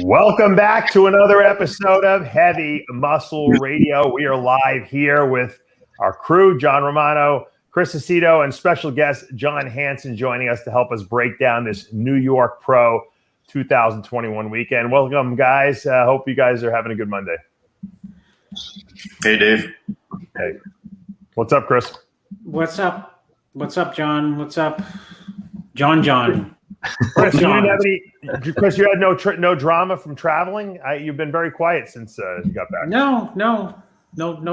Welcome back to another episode of Heavy Muscle Radio. We are live here with our crew, John Romano, Chris Aceto, and special guest John Hansen joining us to help us break down this New York Pro 2021 weekend. Welcome, guys. Hope you guys are having a good Monday. Hey, Dave. Hey. What's up, Chris? What's up? What's up, John? What's up, John? Chris, you didn't have any. Chris, you had no drama from traveling. You've been very quiet since you got back. No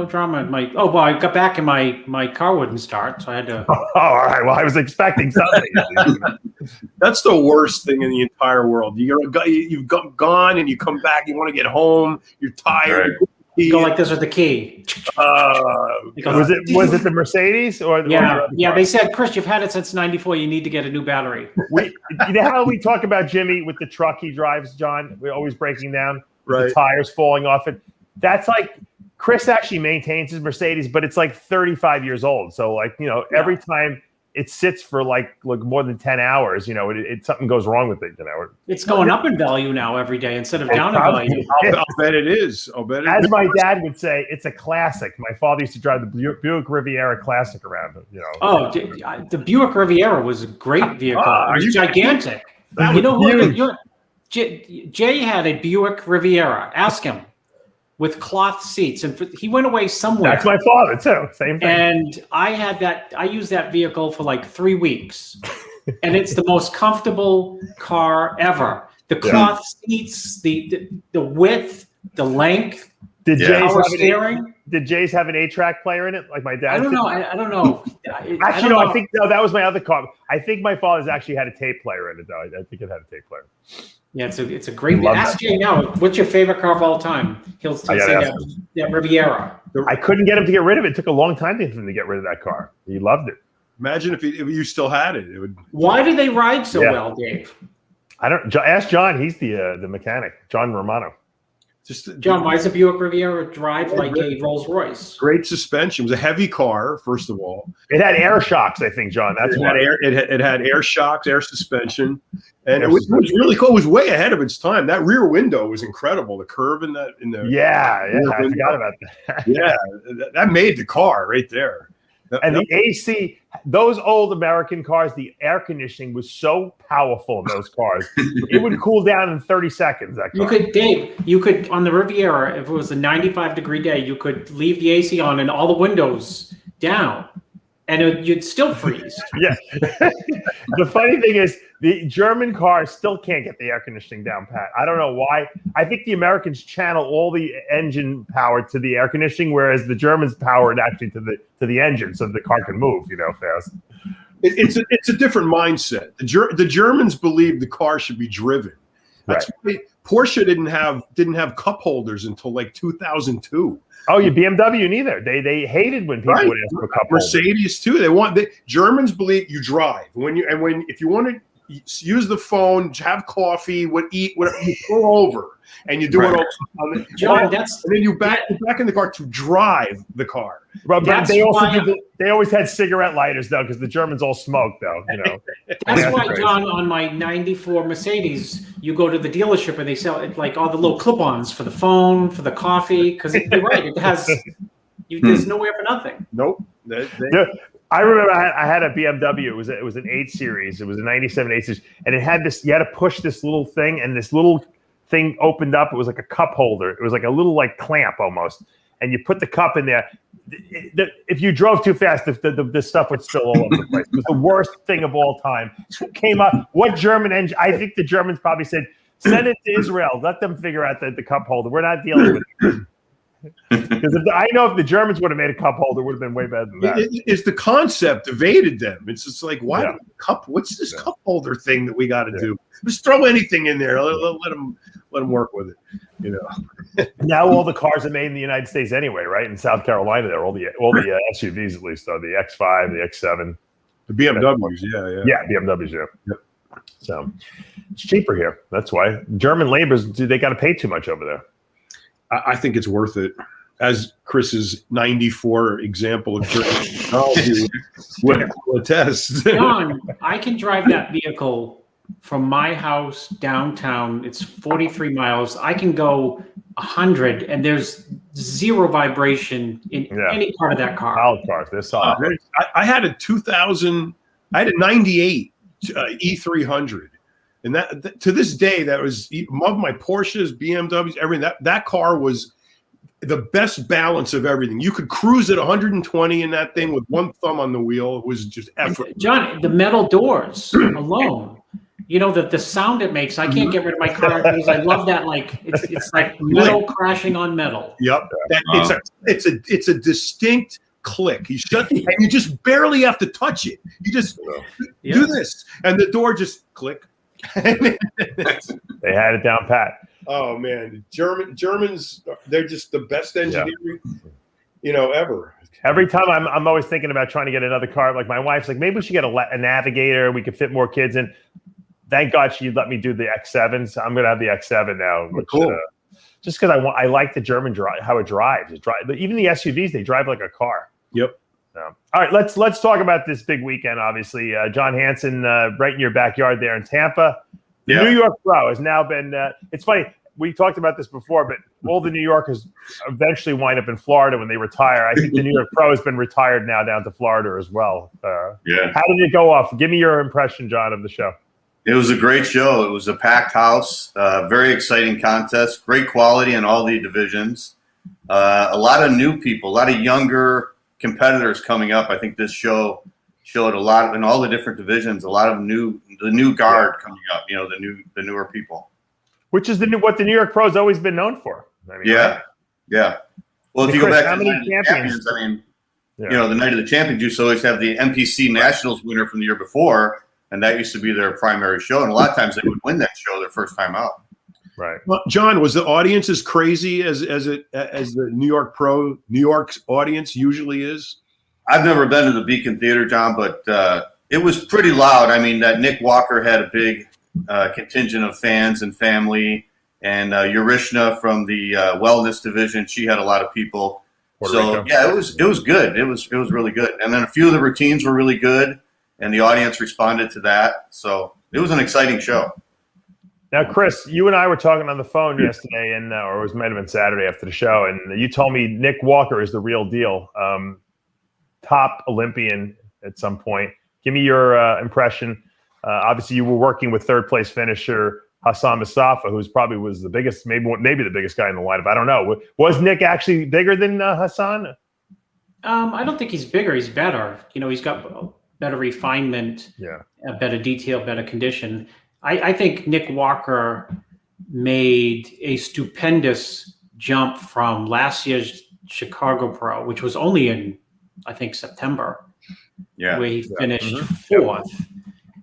drama. I got back and my car wouldn't start, so I had to. Oh, all right. Well, I was expecting something. That's the worst thing in the entire world. You've gone and you come back. You want to get home. You're tired. Right. You go like this with the key. Was it the Mercedes or the yeah? They said, Chris, you've had it since '94. You need to get a new battery. You know how we talk about Jimmy with the truck he drives, John? We're always breaking down the tires falling off it. That's like Chris actually maintains his Mercedes, but it's like 35 years old. So every time it sits for like more than 10 hours, something goes wrong with it. It's going up in value now every day instead of down in value. I'll bet it is. As my dad would say, it's a classic. My father used to drive the Buick Riviera Classic around. Oh, the Buick Riviera was a great vehicle. It was gigantic. Jay had a Buick Riviera. Ask him. With cloth seats, and he went away somewhere. That's my father too. Same thing. And I used that vehicle for like 3 weeks, and it's the most comfortable car ever. The cloth seats, the width, the length. Did Did Jay's have an 8-track player in it, like my dad? I don't know. I don't know. Actually, I think that was my other car. I think my father's actually had a tape player in it, though. I think it had a tape player. Yeah, it's a great. Ask Jay now. What's your favorite car of all time? He'll say that Riviera. I couldn't get him to get rid of it. It took a long time for him to get rid of that car. He loved it. Imagine if you still had it. Why do they ride so well, Dave? I don't. Ask John. He's the mechanic, John Romano. John, why does a Buick Riviera drive like a Rolls Royce? Great suspension. It was a heavy car, first of all. It had air shocks, I think, John. That's why. It had air shocks, air suspension, and it was really cool. It was way ahead of its time. That rear window was incredible. The curve in the I forgot about that. Yeah, that made the car right there. And the AC, those old American cars, the air conditioning was so powerful in those cars. It would cool down in 30 seconds. That car. You could on the Riviera, if it was a 95-degree day, you could leave the AC on and all the windows down, and you'd still freeze. Yeah. The funny thing is, the German cars still can't get the air conditioning down pat. I don't know why. I think the Americans channel all the engine power to the air conditioning, whereas the Germans power it actually to the engine, so the car can move, fast. It's a different mindset. The Germans believe the car should be driven. That's why Porsche didn't have cup holders until like 2002. Oh, your BMW neither. They hated when people would ask for cup holders. Mercedes too. Germans believe you drive if you want to use the phone, have coffee, eat, whatever, you pull over and you do it all. John, and then you back in the car to drive the car. But they always had cigarette lighters though, because the Germans all smoked though. That's why, John, on my '94 Mercedes, you go to the dealership and they sell it like all the little clip-ons for the phone, for the coffee, because you're right, it has. There's nowhere for nothing. Nope. I remember I had a BMW. It was an 8 Series. It was a 97 8 Series. And it had this, you had to push this little thing, and this little thing opened up. It was like a cup holder. It was like a little clamp almost. And you put the cup in there. If you drove too fast, the stuff would spill all over the place. It was the worst thing of all time. It came up. What German engine? I think the Germans probably said, send it to Israel. Let them figure out the cup holder. We're not dealing with it. Because I know if the Germans would have made a cup holder, it would have been way better than that. It's the concept evaded them. It's just like, why cup? What's this cup holder thing that we got to do? Just throw anything in there. Let them work with it. Now all the cars are made in the United States anyway, right? In South Carolina, there all the SUVs at least are the X5, the X7, the BMWs. BMWs. Yep. So it's cheaper here. That's why German laborers they got to pay too much over there. I think it's worth it. As Chris's 94 example of technology will attest. John, I can drive that vehicle from my house downtown, it's 43 miles. I can go 100 and there's zero vibration in any part of that car. Solid cars. They're solid. I had a 2000, I had a 98 E300. And that to this day, that was above my Porsches, BMWs, everything. That car was the best balance of everything. You could cruise at 120 in that thing with one thumb on the wheel. It was just effortless. John, the metal doors alone, you know, the sound it makes. I can't get rid of my car because I love that. Like it's like metal crashing on metal. Yep, it's a distinct click. You shut and you just barely have to touch it. You just do this, and the door just click. They had it down pat. Oh man, Germans, they're just the best engineering, ever. Every time I'm always thinking about trying to get another car. Like my wife's like, maybe we should get a Navigator. We could fit more kids in. Thank God she let me do the X7. So I'm gonna have the X7 now. Which, cool. Just because I like the German drive, how it drives. Even the SUVs, they drive like a car. Yep. All right, let's talk about this big weekend. Obviously, John Hansen, right in your backyard there in Tampa. The New York Pro has now been. It's funny. We talked about this before, but all the New Yorkers eventually wind up in Florida when they retire. I think the New York Pro has been retired now down to Florida as well. How did it go off? Give me your impression, John, of the show. It was a great show. It was a packed house, very exciting contest, great quality in all the divisions. A lot of new people, a lot of younger competitors coming up. I think this show showed a lot in all the different divisions, a lot of the new guard coming up, the newer people. Which is what the New York Pro has always been known for. I mean, yeah. Well, if you go back to the night of the champions, the night of the champions used to always have the NPC Nationals winner from the year before, and that used to be their primary show. And a lot of times they would win that show their first time out. Right. Well, John, was the audience as crazy as the New York Pro, New York's audience usually is? I've never been to the Beacon Theater, John, but it was pretty loud. I mean, that Nick Walker had a big contingent of fans and family, and Urishna from the wellness division, she had a lot of people. It was good. It was really good. And then a few of the routines were really good, and the audience responded to that. So it was an exciting show. Now, Chris, you and I were talking on the phone yesterday, or it might have been Saturday after the show, and you told me Nick Walker is the real deal, top Olympian at some point. Give me your impression. Obviously, you were working with third-place finisher Hassan Mostafa, who's probably was the biggest, maybe the biggest guy in the lineup. I don't know. Was Nick actually bigger than Hassan? I don't think he's bigger. He's better. He's got better refinement, better detail, better condition. I think Nick Walker made a stupendous jump from last year's Chicago Pro, which was only in, I think, September, where he finished fourth.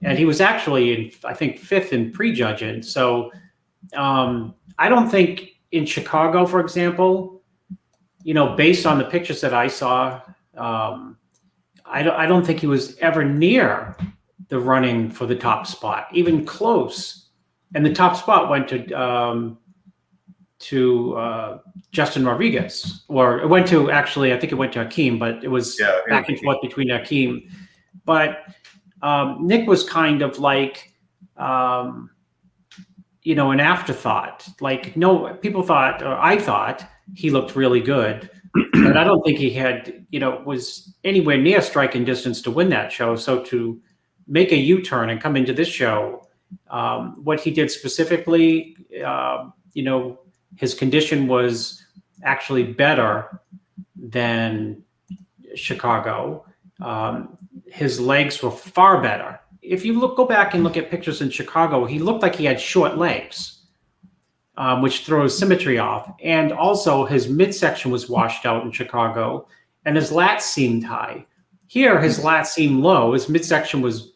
And he was actually in, I think, fifth in prejudging. So I don't think in Chicago, for example, based on the pictures that I saw, I don't think he was ever near the running for the top spot, even close. And the top spot went to Justin Rodriguez, or it went to, actually, I think it went to Hakeem, but it was back and forth between Hakeem. But Nick was kind of like, an afterthought. Like, no, people thought, or I thought, he looked really good. But I don't think he had, was anywhere near striking distance to win that show. So to make a U-turn and come into this show, what he did specifically, his condition was actually better than Chicago. His legs were far better. If you go back and look at pictures in Chicago, he looked like he had short legs, which throws symmetry off. And also his midsection was washed out in Chicago, and his lats seemed high. Here, his lats seemed low. His midsection was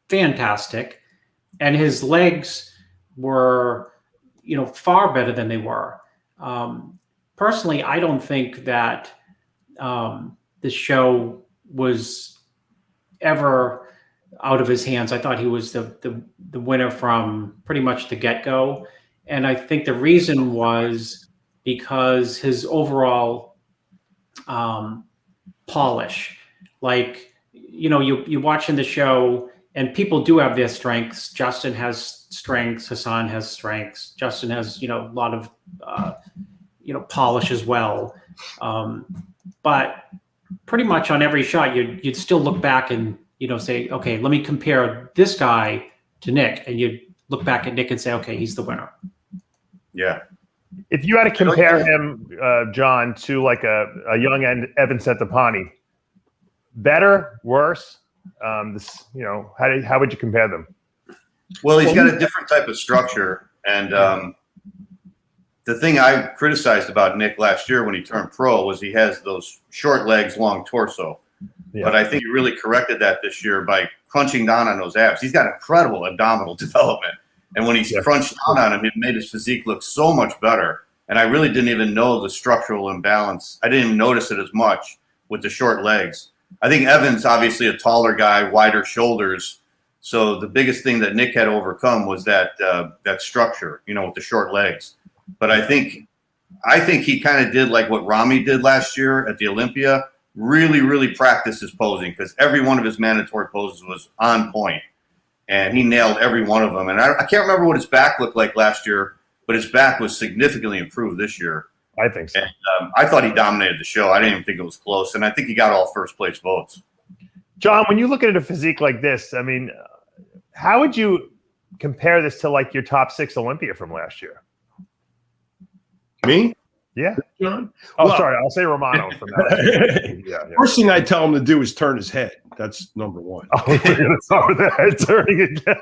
fantastic, and his legs were, far better than they were. Personally, I don't think that the show was ever out of his hands. I thought he was the winner from pretty much the get-go. And I think the reason was because his overall polish. Like, you're watching the show and people do have their strengths. Justin has strengths. Hassan has strengths. Justin has, a lot of, polish as well. But pretty much on every shot, you'd still look back and, say, okay, let me compare this guy to Nick. And you'd look back at Nick and say, okay, he's the winner. Yeah. If you had to compare him, John, to like a young Evan Centopani, better, worse? How would you compare them? Well, he's got a different type of structure. And the thing I criticized about Nick last year when he turned pro was he has those short legs, long torso. Yeah. But I think he really corrected that this year by crunching down on those abs. He's got incredible abdominal development. And when he's crunched down on him, it made his physique look so much better. And I really didn't even know the structural imbalance. I didn't even notice it as much with the short legs. I think Evan's obviously a taller guy, wider shoulders. So the biggest thing that Nick had to overcome was that structure, with the short legs. But I think he kind of did like what Rami did last year at the Olympia, really, really practiced his posing because every one of his mandatory poses was on point. And he nailed every one of them. And I can't remember what his back looked like last year, but his back was significantly improved this year. I think so. And, I thought he dominated the show. I didn't even think it was close. And I think he got all first-place votes. John, when you look at a physique like this, I mean, how would you compare this to like your top 6 Olympia from last year? Me? Yeah. John? Oh, sorry. I'll say Romano from that. Yeah. First thing I tell him to do is turn his head. That's number one. Oh, we're going to start with the head turning again.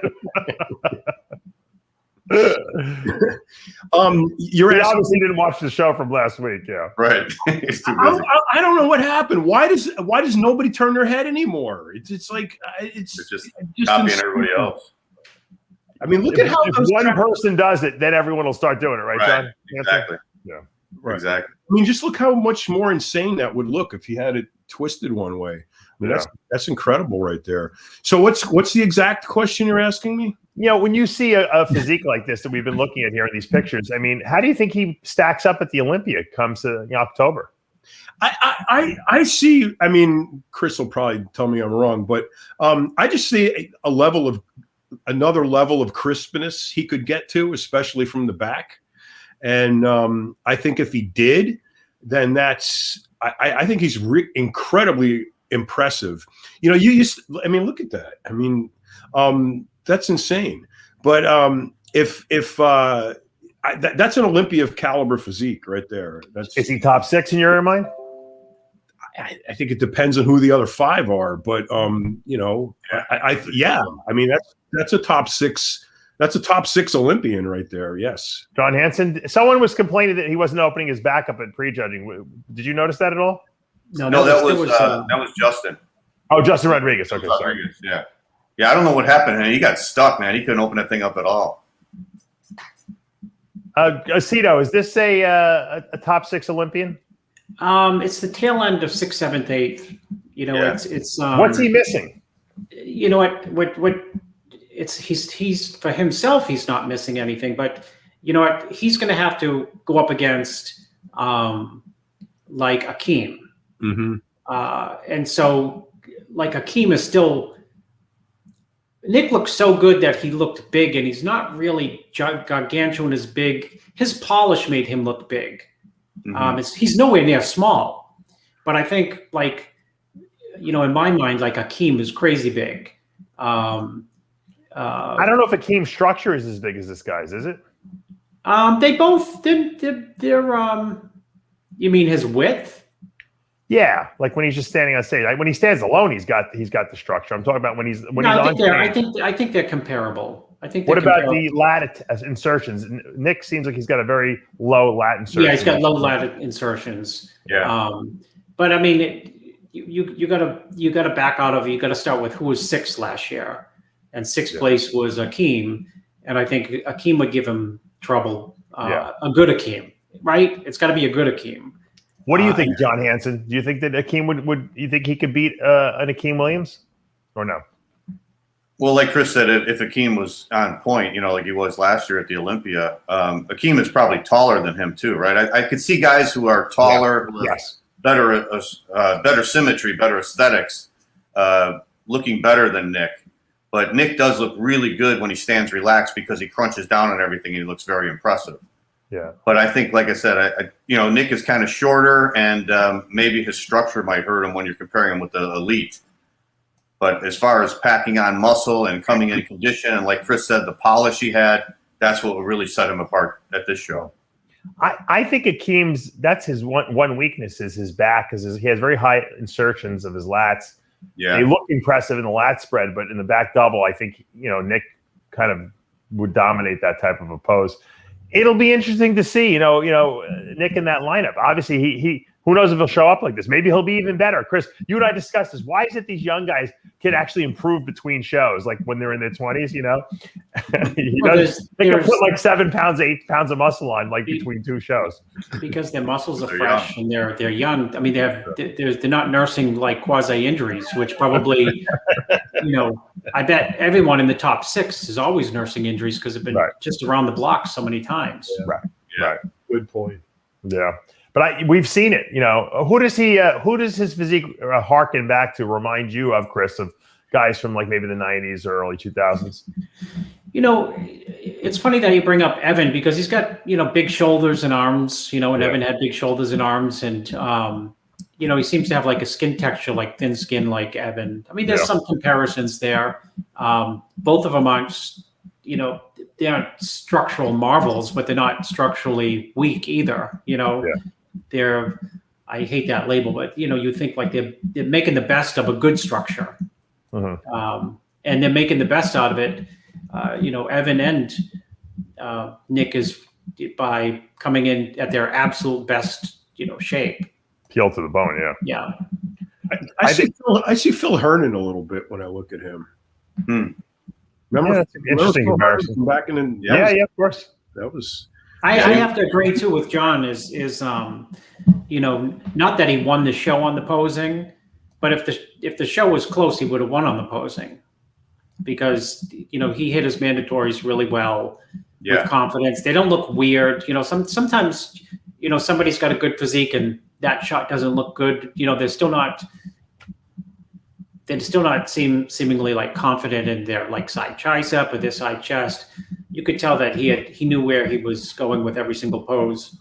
You're obviously didn't watch the show from last week. Yeah. Right. He's too busy. I don't know what happened. Why does nobody turn their head anymore? It's like it's just copying everybody else. I mean, look at how if one person does it, then everyone will start doing it, right, John? Exactly. Yeah. Right. Exactly. I mean, just look how much more insane that would look if he had it twisted one way. I mean, that's incredible right there. So what's the exact question you're asking me? When you see a physique like this that we've been looking at here in these pictures, I mean, how do you think he stacks up at the Olympia comes to October? I see. I mean, Chris will probably tell me I'm wrong, but I just see another level of crispness he could get to, especially from the back. And I think if he did, then I think he's incredibly impressive. I mean, look at that. I mean, that's insane. But that's an Olympia caliber physique right there. Is he top 6 in your mind? I think it depends on who the other 5 are, but I mean that's a top 6. That's a top 6 Olympian right there. Yes. John Hansen. Someone was complaining that he wasn't opening his back up at prejudging. Did you notice that at all? No, that was Justin. Oh, Justin Rodriguez. Okay, sorry. Yeah. Yeah, I don't know what happened. He got stuck, man. He couldn't open that thing up at all. Aceto, is this a top 6 Olympian? It's the tail end of 6th, 7th, 8th. It's what's he missing? You know what he's for himself, he's not missing anything, but he's going to have to go up against like Akeem. Mm-hmm. And so like Akeem is still, Nick looked so good that he looked big, and he's not really gargantuan as big. His polish made him look big. Mm-hmm. He's nowhere near small, but I think in my mind, like Akeem is crazy big. I don't know if Akeem's structure is as big as this guy's, is it? They both, they're you mean his width? Yeah, like when he's just standing on stage. When he stands alone, he's got the structure. I'm talking about when he's on stage. I think they're comparable. What about the lat insertions? Nick seems like he's got a very low lat insertion. Yeah, he's got low lat insertions. Yeah. But I mean, you gotta back out of it. You got to start with who was 6th last year, and 6th place was Akeem, and I think Akeem would give him trouble. A good Akeem, right? It's got to be a good Akeem. What do you think, John Hansen? Do you think that Akeem would you think he could beat an Akeem Williams, or no? Well, like Chris said, if Akeem was on point, like he was last year at the Olympia, Akeem is probably taller than him too, right? I could see guys who are taller, better symmetry, better aesthetics, looking better than Nick. But Nick does look really good when he stands relaxed because he crunches down on everything and he looks very impressive. Yeah. But I think, like I said, Nick is kind of shorter, and maybe his structure might hurt him when you're comparing him with the elite. But as far as packing on muscle and coming in condition, and like Chris said, the polish he had, that's what will really set him apart at this show. I think Akeem's, that's his one weakness is his back, because he has very high insertions of his lats. Yeah. They look impressive in the lat spread, but in the back double, I think, Nick kind of would dominate that type of a pose. It'll be interesting to see, Nick in that lineup. Obviously, he who knows if he'll show up like this. Maybe he'll be even better. Chris, you and I discussed this. Why is it these young guys can actually improve between shows, like when they're in their 20s, They can put like 7 pounds, 8 pounds of muscle on like between two shows. Because their muscles are fresh and they're young. I mean, they're not nursing like quasi injuries, which probably, I bet everyone in the top 6 is always nursing injuries because they've been just around the block so many times. Yeah. Right. Good point. Yeah. But we've seen it, who does his physique harken back to, remind you of, Chris, of guys from like maybe the 90s or early 2000s? It's funny that you bring up Evan, because he's got, big shoulders and arms, and Evan had big shoulders and arms, and, he seems to have like a skin texture, like thin skin, like Evan. I mean, there's some comparisons there. Both of them aren't, they aren't structural marvels, but they're not structurally weak either, They're, I hate that label, but you think like they're making the best of a good structure, and they're making the best out of it. Evan and Nick is by coming in at their absolute best, shape. Peel to the bone, yeah. Yeah. I see Phil Hernan a little bit when I look at him. Remember, that's an interesting comparison. Back in yeah, of course. That was. I have to agree too with John. Is not that he won the show on the posing, but if the show was close, he would have won on the posing, because he hit his mandatories really well with confidence. They don't look weird. Sometimes somebody's got a good physique and that shot doesn't look good. They're still not seemingly like confident in their like side tricep or their side chest. You could tell that he knew where he was going with every single pose.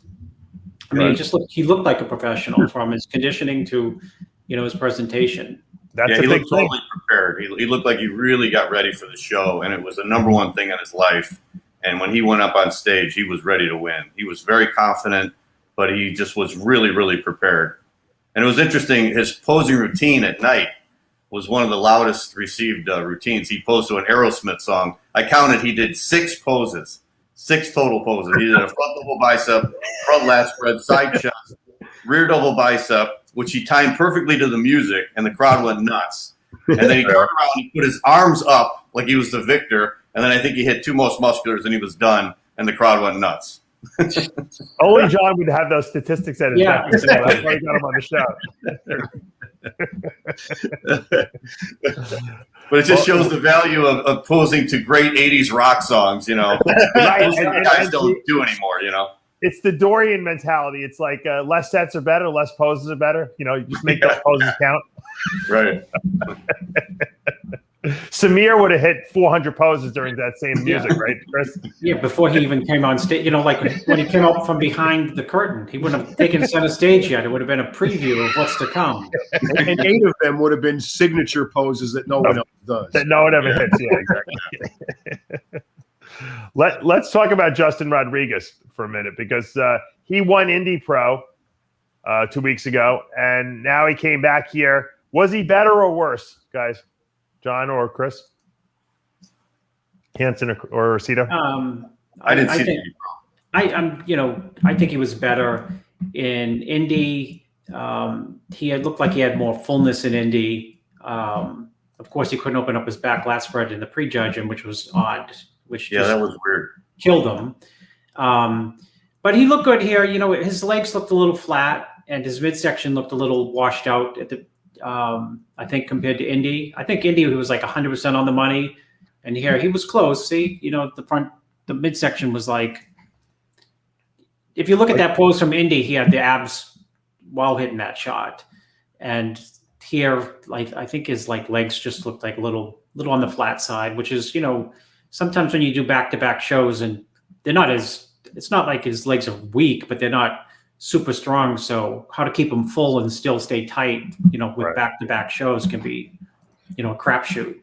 I mean, he looked like a professional from his conditioning to, his presentation. He looked totally prepared. He looked like he really got ready for the show, and it was the number one thing in his life. And when he went up on stage, he was ready to win. He was very confident, but he just was really, really prepared. And it was interesting, his posing routine at night was one of the loudest received routines. He posed to an Aerosmith song. I counted, he did 6 poses, 6 total poses. He did a front double bicep, front lat spread, side chest, rear double bicep, which he timed perfectly to the music, and the crowd went nuts. And then he turned around, he put his arms up like he was the victor, and then I think he hit 2 most musculars, and he was done, and the crowd went nuts. Only John would have those statistics at his back. Exactly. That's why he got him on the show. But it just shows the value of posing to great 80s rock songs, guys don't do anymore, It's the Dorian mentality. It's like less sets are better, less poses are better. You just make those poses count. Right. Samir would have hit 400 poses during that same music, right, Chris? Yeah, before he even came on stage, like when he came up from behind the curtain, he wouldn't have taken center stage yet. It would have been a preview of what's to come. And 8 of them would have been signature poses that no one else does. That no one ever hits. Yeah, exactly. Let's talk about Justin Rodriguez for a minute, because he won Indy Pro 2 weeks ago, and now he came back here. Was he better or worse, guys? John or Chris? Hansen or Aceto? I didn't see Indy Pro. I think he was better in Indy. He had looked like he had more fullness in Indy. Of course, he couldn't open up his back lat spread in the prejudging, which was odd. That was weird. Killed him. But he looked good here. His legs looked a little flat, and his midsection looked a little washed out at the. I think compared to Indy. I think Indy he was like 100% on the money, and here he was close. See, the midsection was like. If you look at that pose from Indy, he had the abs while hitting that shot, and here, like I think his like legs just looked like a little little on the flat side, which is, sometimes when you do back-to-back shows and they're not it's not like his legs are weak, but they're not super strong. So how to keep them full and still stay tight, with back-to-back shows can be, a crapshoot.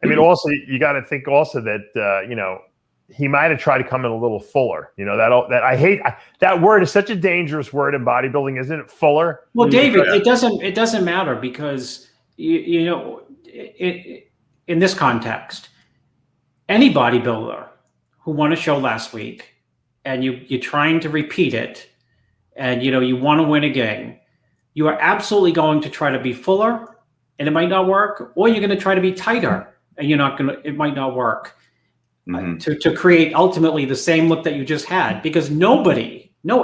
I mean, also you got to think also that he might have tried to come in a little fuller. That I hate that word is such a dangerous word in bodybuilding, isn't it? Fuller. Well, David, it doesn't matter because in this context, any bodybuilder who won a show last week and you're trying to repeat it and you want to win again, you are absolutely going to try to be fuller and it might not work, or you're going to try to be tighter and it might not work. To create ultimately the same look that you just had, because no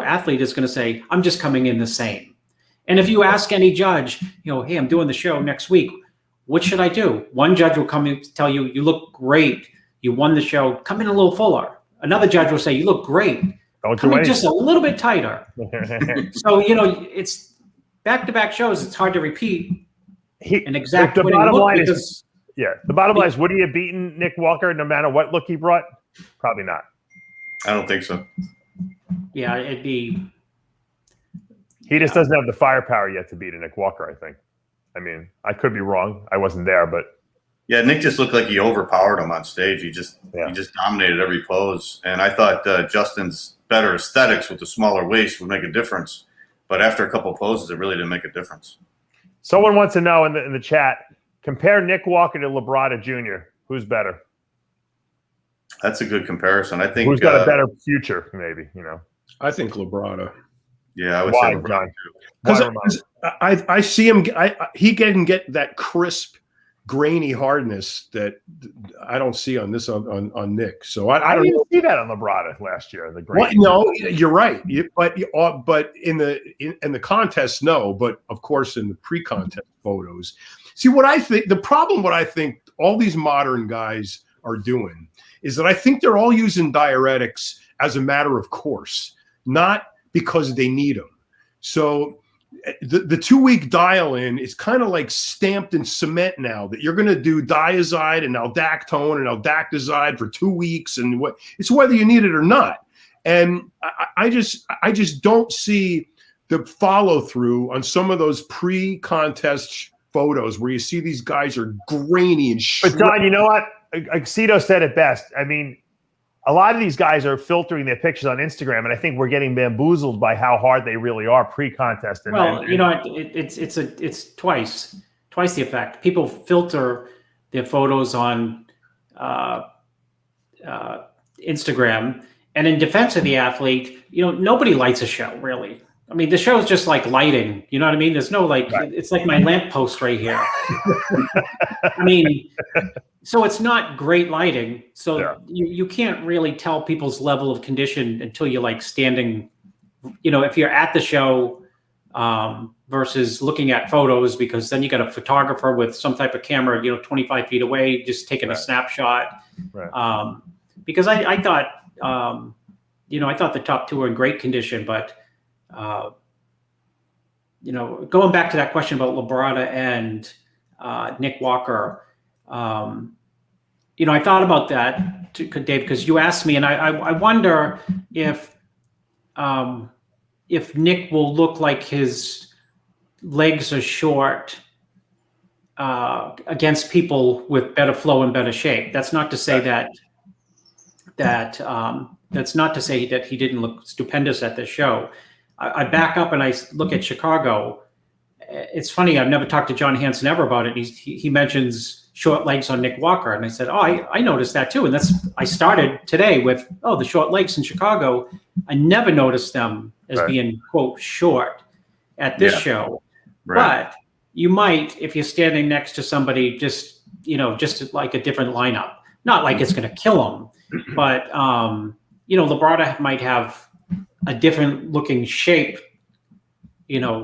athlete is going to say, I'm just coming in the same. And if you ask any judge, hey, I'm doing the show next week, what should I do? One judge will come and tell you, you look great. You won the show. Come in a little fuller. Another judge will say, you look great. Come in just a little bit tighter. So, it's back-to-back shows. It's hard to repeat an exact winning look because... Yeah, the bottom line is, would he have beaten Nick Walker no matter what look he brought? Probably not. I don't think so. Yeah, it'd be... He just doesn't have the firepower yet to beat a Nick Walker, I think. I mean, I could be wrong. I wasn't there, but... Yeah, Nick just looked like he overpowered him on stage. He just dominated every pose. And I thought Justin's better aesthetics with the smaller waist would make a difference. But after a couple of poses, it really didn't make a difference. Someone wants to know in the chat, compare Nick Walker to Labrada Jr. Who's better? That's a good comparison. I think who's got a better future, maybe. I think Labrada. Yeah, I would say Labrada too. Because I see him. He can get that crisp, grainy hardness that I don't see on Nick. So I don't didn't see that on Labrada last year. No, you're right. But in the contest, no. But of course, in the pre-contest photos. See, what I think all these modern guys are doing is that I think they're all using diuretics as a matter of course, not because they need them. So the 2-week dial-in is kind of like stamped in cement now that you're going to do diazide and aldactone and aldactazide for 2 weeks, and it's whether you need it or not. And I just don't see the follow-through on some of those pre-contest photos where you see these guys are grainy and But Don, you know what? Aceto said it best. I mean, a lot of these guys are filtering their pictures on Instagram, and I think we're getting bamboozled by how hard they really are pre-contest. It's twice the effect. People filter their photos on Instagram, and in defense of the athlete, nobody lights a show really. I mean, the show is just like lighting. You know what I mean? There's no It's like my lamppost right here. I mean, so it's not great lighting. So you can't really tell people's level of condition until you're standing, if you're at the show versus looking at photos, because then you got a photographer with some type of camera, 25 feet away, just taking a snapshot. Right. Because I thought, I thought the top two were in great condition, but going back to that question about Labrada and Nick Walker, I thought about that, Dave, because you asked me, and I wonder if Nick will look like his legs are short against people with better flow and better shape. That's not to say that's not to say that he didn't look stupendous at this show. I back up and I look at Chicago. It's funny. I've never talked to John Hansen ever about it. He mentions short legs on Nick Walker, and I said, I noticed that too. And I started today with, the short legs in Chicago. I never noticed them as being quote short at this show. Right. But you might, if you're standing next to somebody, just like a different lineup. Not like it's going to kill them, but Labrada might have a different looking shape,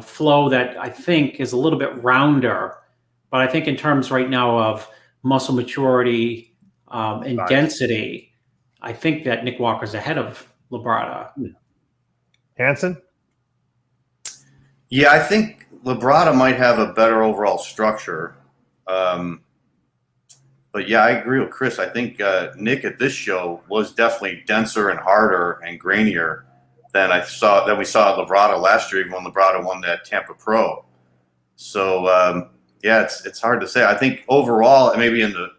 flow that I think is a little bit rounder. But I think in terms right now of muscle maturity and density, I think that Nick Walker's ahead of Labrada. Hansen? Yeah, I think Labrada might have a better overall structure. yeah, I agree with Chris. I think Nick at this show was definitely denser and harder and grainier than we saw at Labrada last year, even when Labrada won that Tampa Pro. So yeah, it's hard to say. I think overall, maybe in the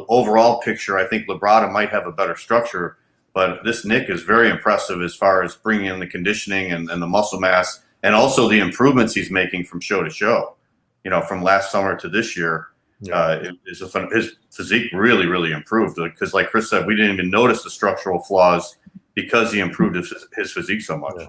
overall picture, I think Labrada might have a better structure, but this Nick is very impressive as far as bringing in the conditioning and the muscle mass, and also the improvements he's making from show to show. From last summer to this year, his physique really, really improved. Because, like Chris said, we didn't even notice the structural flaws because he improved his physique so much. Yeah.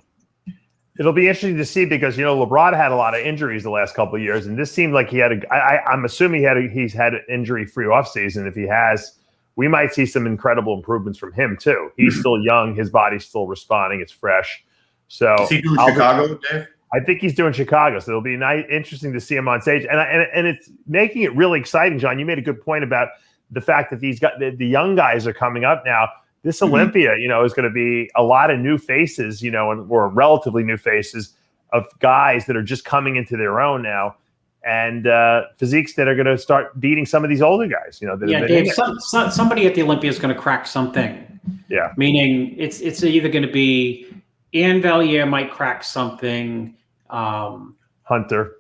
It'll be interesting to see because Labrada had a lot of injuries the last couple of years, and this seemed like he had I'm assuming he's had an injury-free offseason. If he has, we might see some incredible improvements from him too. He's still young, his body's still responding, it's fresh. So is he doing Chicago, Dave? I think he's doing Chicago, so it'll be interesting to see him on stage, and it's making it really exciting. John, you made a good point about the fact that the young guys are coming up now. This Olympia, is going to be a lot of new faces, or relatively new faces of guys that are just coming into their own now, and physiques that are going to start beating some of these older guys. Dave, somebody at the Olympia is going to crack something. Yeah, meaning it's either going to be Ian Valliere might crack something. Hunter,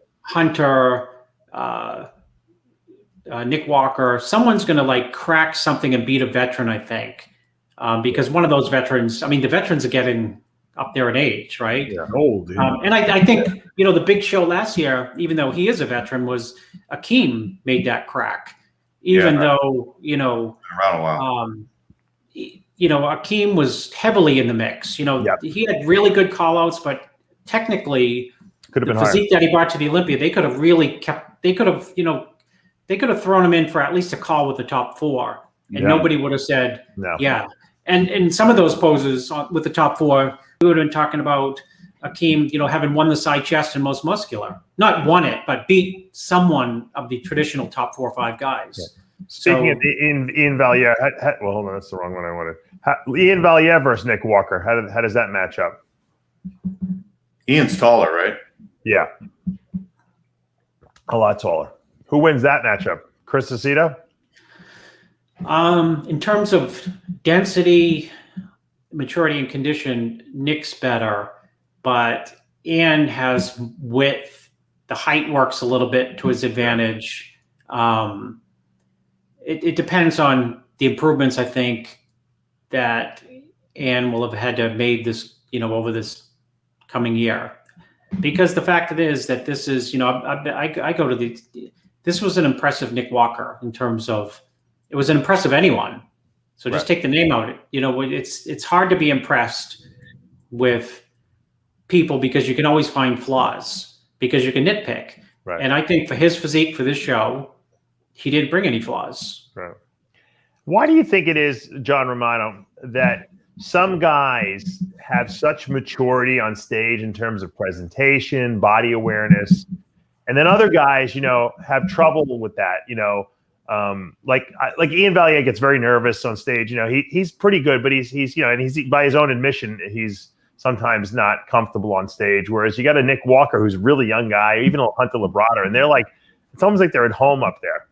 Nick Walker. Someone's going to crack something and beat a veteran, I think. Because one of those veterans, the veterans are getting up there in age, right? Yeah, old. Yeah. And I think, the big show last year, even though he is a veteran, was Akeem made that crack. Even though, around a while. Akeem was heavily in the mix. He had really good call-outs, but technically could have been the physique that he brought to the Olympia, they could have thrown him in for at least a call with the top four. And nobody would have said, yeah. And some of those poses with the top four, we would have been talking about Akeem, having won the side chest and most muscular. Not won it, but beat someone of the traditional top 4 or 5 guys. Yeah. Speaking of Ian Valliere, hold on, that's the wrong one I wanted. Ian Valliere versus Nick Walker, how does that match up? Ian's taller, right? Yeah. A lot taller. Who wins that matchup? Chris Aceto? In terms of density, maturity, and condition, Nick's better, but Ian has width. The height works a little bit to his advantage. It depends on the improvements, I think, that Ian will have had to have made this, over this coming year. Because the fact is that this is, I go to this was an impressive Nick Walker in terms of, it was an impressive anyone. So just take the name out. It's hard to be impressed with people because you can always find flaws because you can nitpick. Right. And I think for his physique for this show, he didn't bring any flaws. Right. Why do you think it is, John Romano, that some guys have such maturity on stage in terms of presentation, body awareness, and then other guys, have trouble with that, like Ian Valliere gets very nervous on stage. He's pretty good, but he's and he's by his own admission, he's sometimes not comfortable on stage. Whereas you got a Nick Walker who's a really young guy, even a Hunter Labrada, and they're like, it's almost like they're at home up there.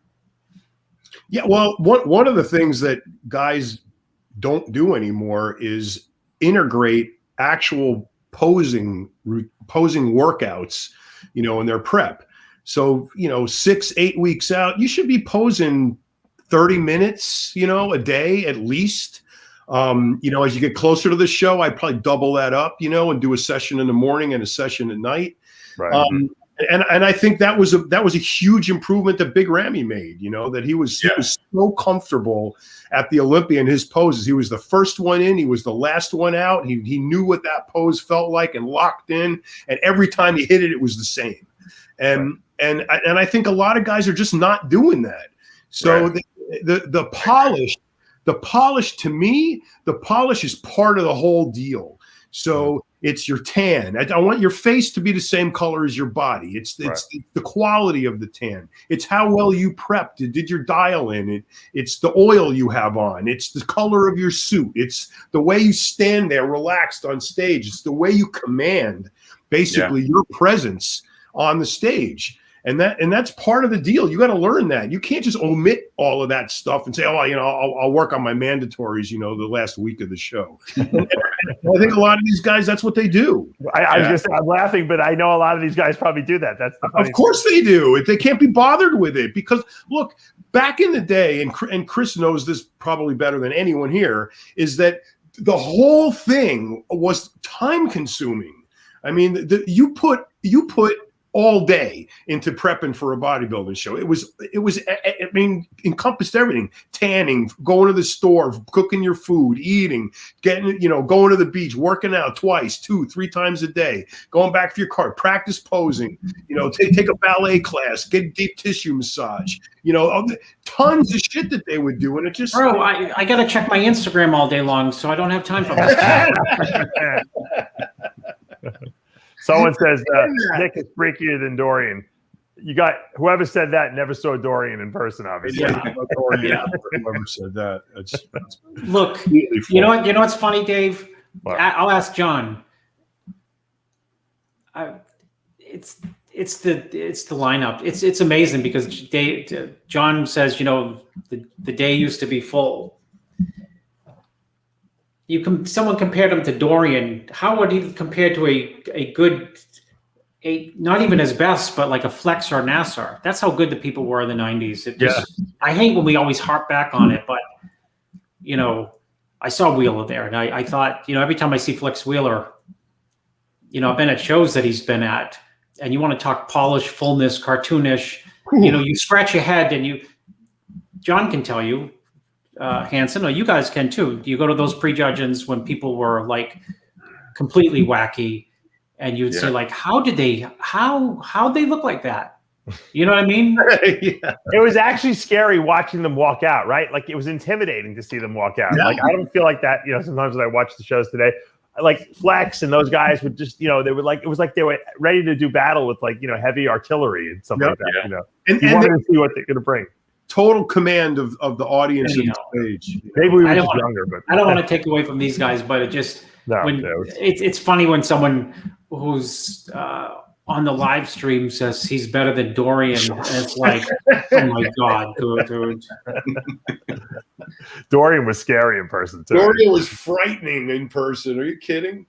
Yeah, well, one of the things that guys don't do anymore is integrate actual posing workouts, in their prep. So, 6-8 weeks out, you should be posing 30 minutes, a day at least. As you get closer to the show, I'd probably double that up, and do a session in the morning and a session at night. Right. And I think that was a huge improvement that Big Ramy made, that he was so comfortable at the Olympia in his poses. He was the first one in, he was the last one out. He knew what that pose felt like and locked in. And every time he hit it, it was the same. And I think a lot of guys are just not doing that. So the polish to me, the polish is part of the whole deal. So it's your tan. I want your face to be the same color as your body. It's the quality of the tan. It's how well you prepped. Did your dial in? It's the oil you have on. It's the color of your suit. It's the way you stand there relaxed on stage. It's the way you command basically your presence on the stage. And that's part of the deal. You got to learn that. You can't just omit all of that stuff and say, oh, I'll work on my mandatories, the last week of the show. And I think a lot of these guys, that's what they do. I was just, I'm laughing, but I know a lot of these guys probably do that. That's the funny Of course they do. They can't be bothered with it because, look, back in the day, and Chris knows this probably better than anyone here, is that the whole thing was time consuming. I mean, you put all day into prepping for a bodybuilding show. It was, I mean, encompassed everything: tanning, going to the store, cooking your food, eating, getting, going to the beach, working out twice, 2-3 times a day, going back to your car, practice posing, take a ballet class, get deep tissue massage, tons of shit that they would do. And it just, bro, I got to check my Instagram all day long, so I don't have time for that. Someone says Nick is freakier than Dorian. You got whoever said that never saw Dorian in person, obviously. Yeah. Whoever said that. Look, you know what's funny, Dave? What? I'll ask John. It's the lineup. It's amazing because John says, the day used to be full. Someone compared him to Dorian. How would he compare to a good, not even his best, but like a Flex or Nasser? That's how good the people were in the 90s. I hate when we always harp back on it, but I saw Wheeler there, and I thought, every time I see Flex Wheeler, I've been at shows that he's been at, and you want to talk polish, fullness, cartoonish, you scratch your head, and John can tell you. Hansen, or you guys can too. You go to those prejudgings when people were like completely wacky, and you'd say like, how they look like that? You know what I mean? Yeah. It was actually scary watching them walk out, right? Like it was intimidating to see them walk out. Yeah. Like I don't feel like that. Sometimes when I watch the shows today, like Flex and those guys would just, they were like, it was like they were ready to do battle with like, heavy artillery and stuff like that. And you wanted to see what they're going to bring. Total command of the audience and the stage. Maybe we were just younger, but I don't want to take away from these guys, but it's funny when someone who's on the live stream says he's better than Dorian, and it's like, oh my god, dude. Dorian was scary in person too. Dorian was frightening in person. Are you kidding?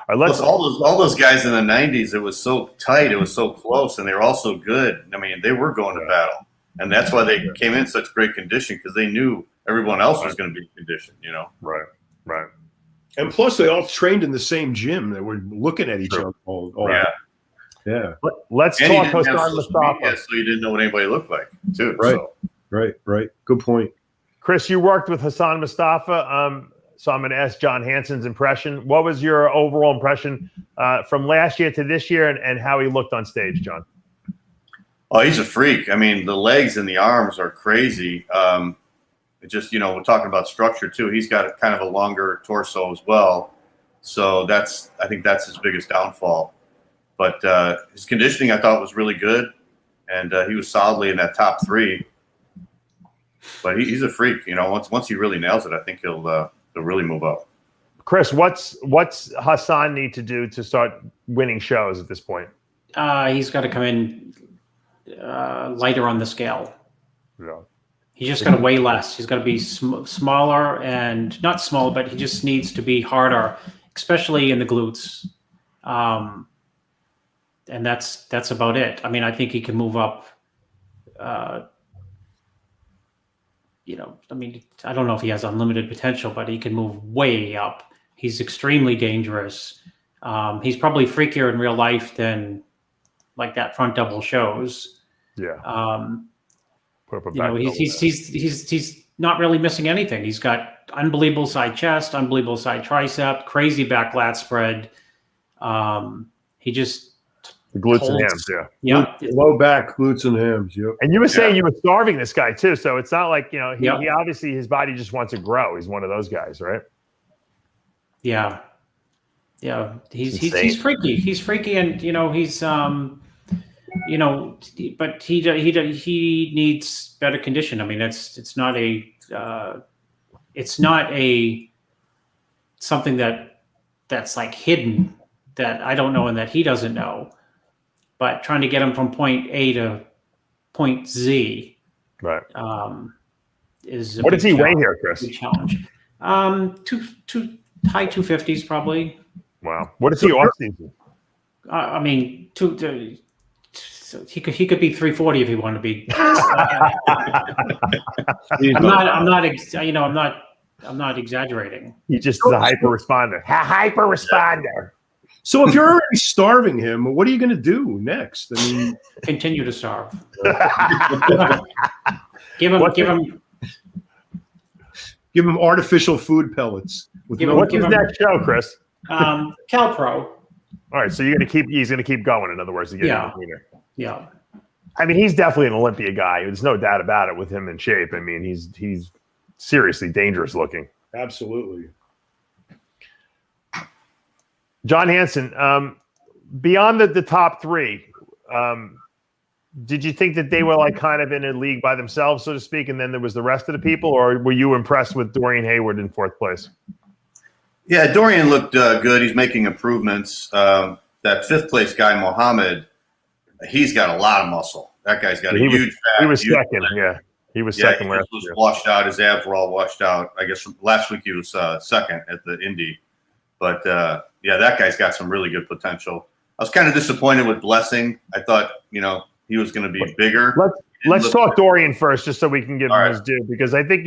All those guys in the 90s, it was so tight, it was so close, and they were all so good. I mean, they were going to battle. And that's why they came in such great condition, because they knew everyone else was going to be conditioned, Right. And plus, they all trained in the same gym. They were looking at each other all Yeah. Let's talk Hassan Mostafa. So you didn't know what anybody looked like, too. Right. So. Right. Good point. Chris, you worked with Hassan Mostafa. So I'm going to ask John Hansen's impression. What was your overall impression from last year to this year, and how he looked on stage, John? Oh, he's a freak. I mean, the legs and the arms are crazy. We're talking about structure too. He's got kind of a longer torso as well. So I think that's his biggest downfall. But his conditioning, I thought, was really good. And he was solidly in that top 3. But he's a freak. Once he really nails it, I think he'll really move up. Chris, what's Hassan need to do to start winning shows at this point? He's got to come in lighter on the scale. Yeah. He's just got to weigh less. He's got to be smaller, and not small, but he just needs to be harder, especially in the glutes. And that's about it. I mean, I think he can move up. I don't know if he has unlimited potential, but he can move way up. He's extremely dangerous. He's probably freakier in real life than like that front double shows. Yeah. He's not really missing anything. He's got unbelievable side chest, unbelievable side tricep, crazy back lat spread. He just the glutes and hams, yeah. Low back, glutes and hams. Yep. And you were saying you were starving this guy too, so it's not like he obviously his body just wants to grow. He's one of those guys, right? Yeah. He's freaky. He's freaky, and he's but he needs better condition. I mean, it's not something that's like hidden that I don't know and that he doesn't know. but trying to get him from point A to point Z, Right. is What does he weigh here, Chris? big challenge. High 250s probably. Wow. What is he off season? I mean, he could be 340 if he wanted to be. I'm not exaggerating. He just is a hyper responder. Hyper responder. So if you're already starving him, what are you going to do next? I mean, Continue to starve. Give him artificial food pellets. What's his next show, Chris? CalPro. All right, so he's gonna keep going, in other words, to get him cleaner. Yeah. I mean, he's definitely an Olympia guy. There's no doubt about it with him in shape. I mean, he's seriously dangerous looking. absolutely. John Hansen, beyond the top three, did you think that they were like kind of in a league by themselves, so to speak, and then there was the rest of the people, or were you impressed with Dorian Hayward in fourth place? Yeah, Dorian looked good. He's making improvements. That fifth place guy, Mohammed, he's got a lot of muscle. That guy's got huge fat. He was second, yeah. He was second last year. He was year. washed out. His abs were all washed out. I guess from last week he was second at the Indy. But, that guy's got some really good potential. I was kind of disappointed with Blessing. I thought, he was going to be bigger. Let's talk Dorian first, just so we can give him his due, because I think,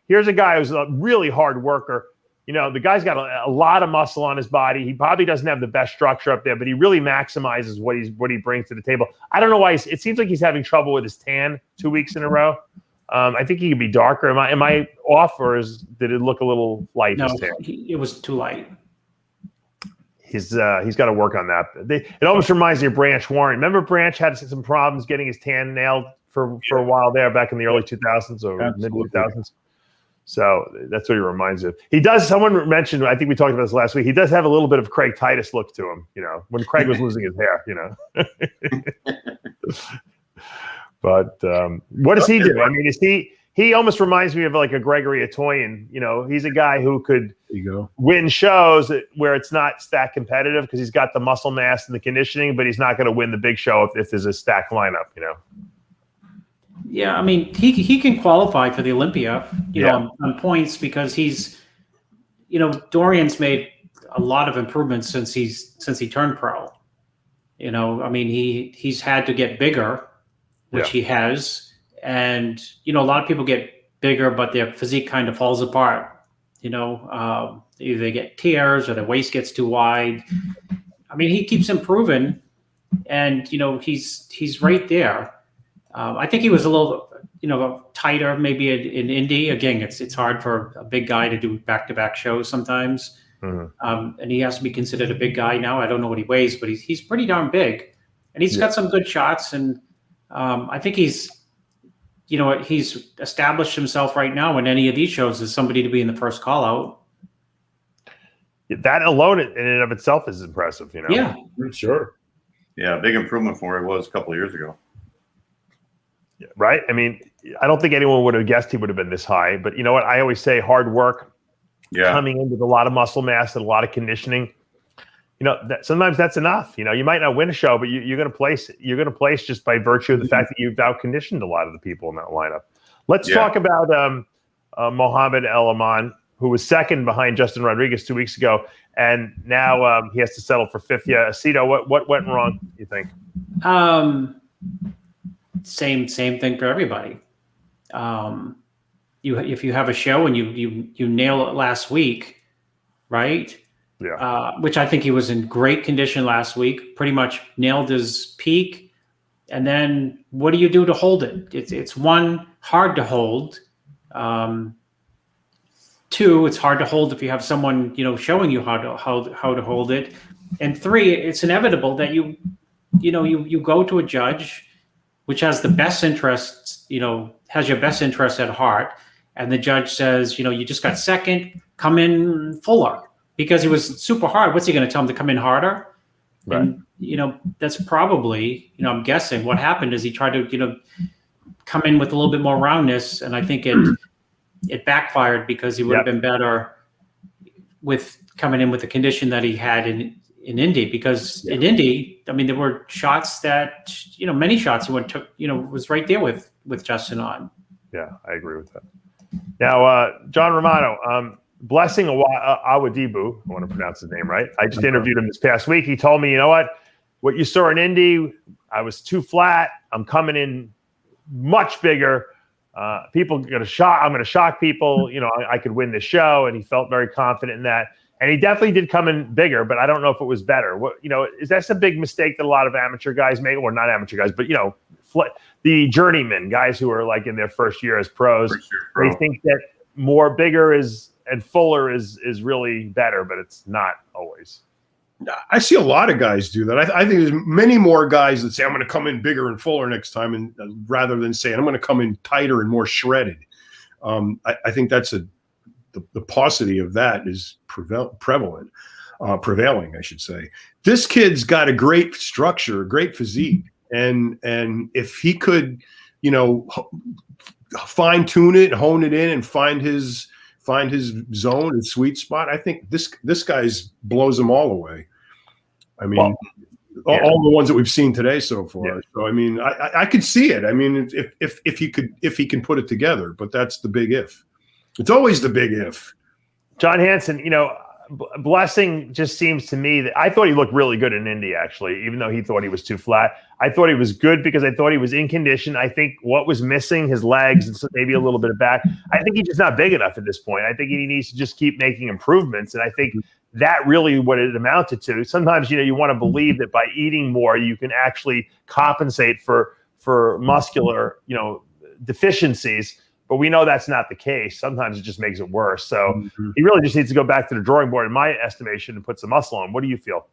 here's a guy who's a really hard worker. The guy's got a lot of muscle on his body. He probably doesn't have the best structure up there, but he really maximizes what he brings to the table. I don't know why. It seems like he's having trouble with his tan 2 weeks in a row. I think he could be darker. Am I off, or did it look a little light? No, it was too light. He's got to work on that. It almost reminds me of Branch Warren. Remember, Branch had some problems getting his tan nailed for a while there back in the early 2000s or mid 2000s. So that's what he reminds me of. He does. Someone mentioned, I think we talked about this last week, he does have a little bit of Craig Titus look to him, when Craig was losing his hair, But what does he do? I mean, he almost reminds me of like a Gregory Atoyan. He's a guy who could win shows where it's not that competitive because he's got the muscle mass and the conditioning, but he's not going to win the big show if there's a stacked lineup, Yeah, I mean, he can qualify for the Olympia, on points because he's, Dorian's made a lot of improvements since he turned pro. I mean, he's had to get bigger, which he has, and a lot of people get bigger, but their physique kind of falls apart. Either they get tears or their waist gets too wide. I mean, he keeps improving, and he's right there. I think he was a little, tighter maybe in Indy. Again, it's hard for a big guy to do back-to-back shows sometimes. Mm-hmm. And he has to be considered a big guy now. I don't know what he weighs, but he's pretty darn big. And he's got some good shots. And I think he's established himself right now in any of these shows as somebody to be in the first call-out. That alone in and of itself is impressive, Yeah. Sure. Yeah, big improvement from where he was a couple of years ago. Right? I mean, I don't think anyone would have guessed he would have been this high. But you know what? I always say hard work, coming in with a lot of muscle mass and a lot of conditioning. Sometimes that's enough. You might not win a show, but you're going to place. You're going to place just by virtue of the fact that you've out-conditioned a lot of the people in that lineup. Let's talk about Mohammed El-Aman, who was second behind Justin Rodriguez 2 weeks ago, and now he has to settle for fifth. Yeah, Aceto, what went wrong, you think? Same thing for everybody. If you have a show and you nail it last week, right? Yeah. Which I think he was in great condition last week. Pretty much nailed his peak. And then what do you do to hold it? It's one, hard to hold. Two, it's hard to hold if you have someone showing you how to hold it. And three, it's inevitable that you go to a judge which has the best interests, has your best interest at heart. And the judge says, you just got second, come in fuller because it was super hard. What's he going to tell him to come in harder? Right. And, that's probably, I'm guessing what happened is he tried to, come in with a little bit more roundness. And I think it backfired because he would have been better with coming in with the condition that he had in Indy, because in Indy, I mean, there were shots that, many shots he was right there with Justin on. Yeah, I agree with that. Now, John Romano, Blessing Awodibu, I want to pronounce his name right. I just interviewed him this past week. He told me, you know what you saw in Indy, I was too flat. I'm coming in much bigger. People are going to shock. I'm going to shock people. I could win this show, and he felt very confident in that. And he definitely did come in bigger, but I don't know if it was better. Is that a big mistake that a lot of amateur guys make, or not amateur guys, but the journeymen guys who are like in their first year as pros? They think that bigger and fuller is really better, but it's not always. I see a lot of guys do that. I think there's many more guys that say, I'm going to come in bigger and fuller next time, and rather than saying I'm going to come in tighter and more shredded. I think that's the paucity of that is prevailing, I should say. This kid's got a great structure, a great physique, and if he could, fine tune it, hone it in, and find his zone and sweet spot, I think this guy's blows them all away. I mean, all the ones that we've seen today so far. Yeah. So I mean, I could see it. I mean, if he can put it together, but that's the big if. It's always the big if. John Hansen, Blessing just seems to me that I thought he looked really good in Indy, actually, even though he thought he was too flat. I thought he was good because I thought he was in condition. I think what was missing, his legs and maybe a little bit of back. I think he's just not big enough at this point. I think he needs to just keep making improvements. And I think that really what it amounted to. Sometimes, you want to believe that by eating more, you can actually compensate for muscular, deficiencies. But we know that's not the case. Sometimes it just makes it worse. So he really just needs to go back to the drawing board, in my estimation, and put some muscle on. What do you feel?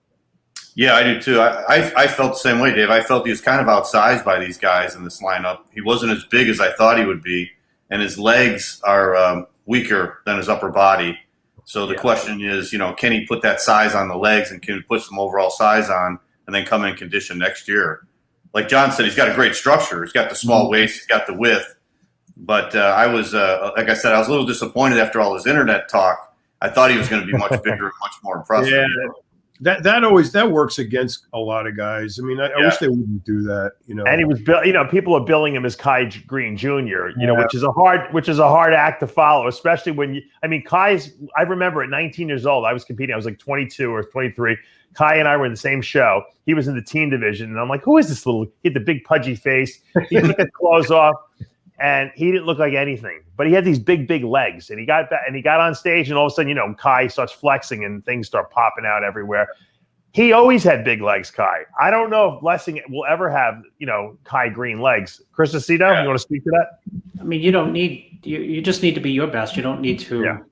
Yeah, I do too. I felt the same way, Dave. I felt he was kind of outsized by these guys in this lineup. He wasn't as big as I thought he would be, and his legs are weaker than his upper body. So the question is, can he put that size on the legs, and can he put some overall size on and then come in condition next year? Like John said, he's got a great structure. He's got the small waist. He's got the width. But I was, like I said, I was a little disappointed after all his internet talk. I thought he was going to be much bigger and much more impressive. Yeah, that works against a lot of guys. I mean, I wish they wouldn't do that. And he was, people are billing him as Kai Green Jr. Which is a hard act to follow, especially when Kai's. I remember at 19 years old, I was competing. I was like 22 or 23. Kai and I were in the same show. He was in the teen division, and I'm like, who is this little? He had the big pudgy face. He took his clothes off. And he didn't look like anything, but he had these big, big legs. And he got back, and he got on stage, and all of a sudden, Kai starts flexing, and things start popping out everywhere. He always had big legs, Kai. I don't know if Blessing will ever have, Kai Green legs. Chris Aceto, you want to speak to that? I mean, you don't need you just need to be your best. You don't need to